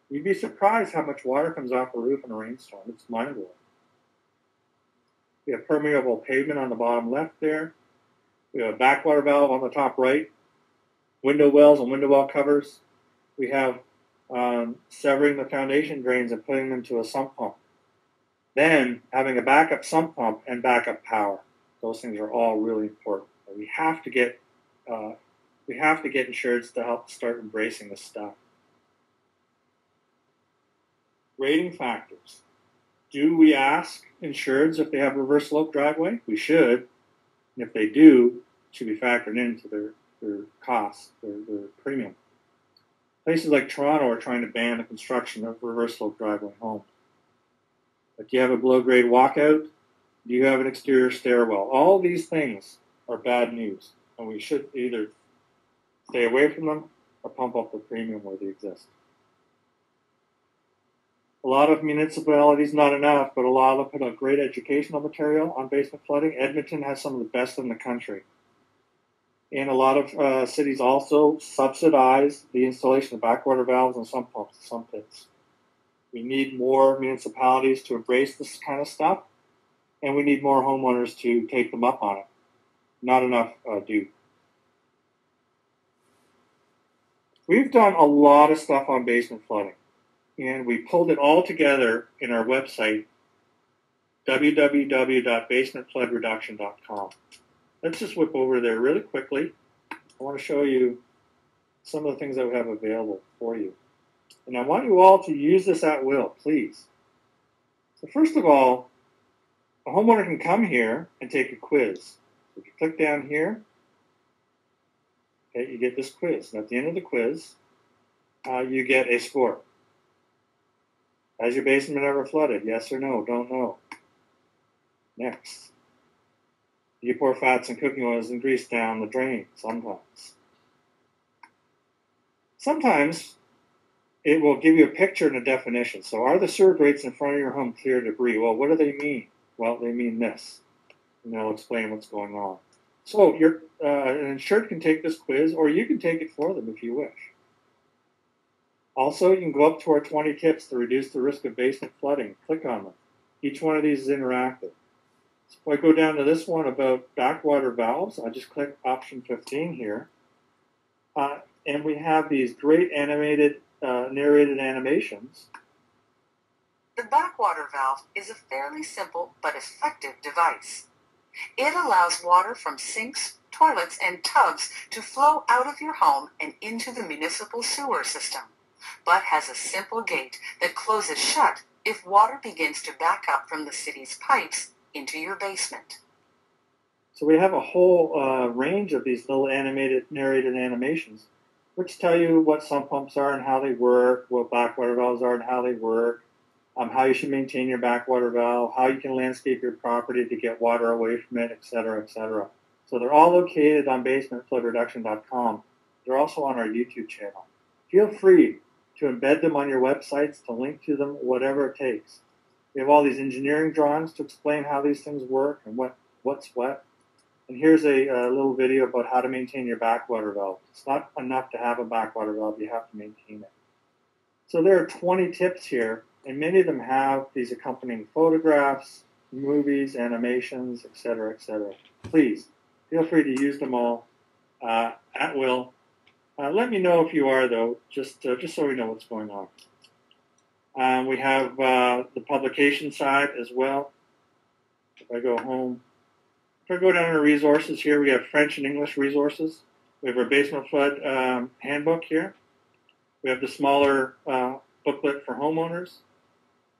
You'd be surprised how much water comes off a roof in a rainstorm. It's mind-blowing. We have permeable pavement on the bottom left there. We have a backwater valve on the top right. Window wells and window well covers. We have severing the foundation drains and putting them to a sump pump. Then having a backup sump pump and backup power. Those things are all really important. We have to get insureds to help start embracing this stuff. Rating factors. Do we ask insureds if they have reverse slope driveway? We should. And if they do, it should be factored into their costs, their premium. Places like Toronto are trying to ban the construction of reverse slope driveway homes. But do you have a below-grade walkout? Do you have an exterior stairwell? All these things are bad news, and we should either stay away from them or pump up the premium where they exist. A lot of municipalities, not enough, but a lot of them put out great educational material on basement flooding. Edmonton has some of the best in the country. And a lot of cities also subsidize the installation of backwater valves and sump pumps in some pits. We need more municipalities to embrace this kind of stuff, and we need more homeowners to take them up on it. Not enough do. We've done a lot of stuff on basement flooding, and we pulled it all together in our website, www.basementfloodreduction.com. Let's just whip over there really quickly. I want to show you some of the things that we have available for you. And I want you all to use this at will, please. So first of all, a homeowner can come here and take a quiz. So if you click down here, okay, you get this quiz. And at the end of the quiz, you get a score. Has your basement ever flooded? Yes or no? Don't know. Next. Do you pour fats and cooking oils and grease down the drain? Sometimes. Sometimes it will give you a picture and a definition. So are the sewer grates in front of your home clear of debris? Well, what do they mean? Well, they mean this. And they'll explain what's going on. So an insured can take this quiz, or you can take it for them if you wish. Also, you can go up to our 20 tips to reduce the risk of basement flooding. Click on them. Each one of these is interactive. So if I go down to this one about backwater valves, I just click option 15 here. And we have these great animated, narrated animations. The backwater valve is a fairly simple but effective device. It allows water from sinks, toilets, and tubs to flow out of your home and into the municipal sewer system, but has a simple gate that closes shut if water begins to back up from the city's pipes into your basement. So we have a whole range of these little animated, narrated animations, which tell you what sump pumps are and how they work, what backwater valves are and how they work, how you should maintain your backwater valve, how you can landscape your property to get water away from it, et cetera, et cetera. So they're all located on basementfloodreduction.com. They're also on our YouTube channel. Feel free to embed them on your websites, to link to them, whatever it takes. We have all these engineering drawings to explain how these things work and what's what. And here's a little video about how to maintain your backwater valve. It's not enough to have a backwater valve, you have to maintain it. So there are 20 tips here, and many of them have these accompanying photographs, movies, animations, etc., etc. Please, feel free to use them all at will. Let me know if you are, though, just so we know what's going on. We have the publication side as well. If I go home, if I go down to resources here, we have French and English resources. We have our basement flood handbook here. We have the smaller booklet for homeowners.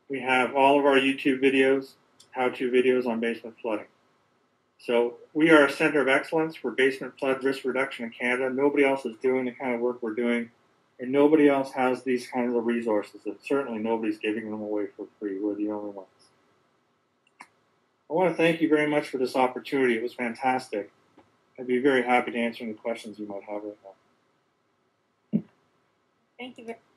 We have all of our YouTube videos, how-to videos on basement flooding. So we are a center of excellence for basement flood risk reduction in Canada. Nobody else is doing the kind of work we're doing, and nobody else has these kinds of resources, and certainly nobody's giving them away for free. We're the only ones. I want to thank you very much for this opportunity. It was fantastic. I'd be very happy to answer any questions you might have right now. Thank you very much.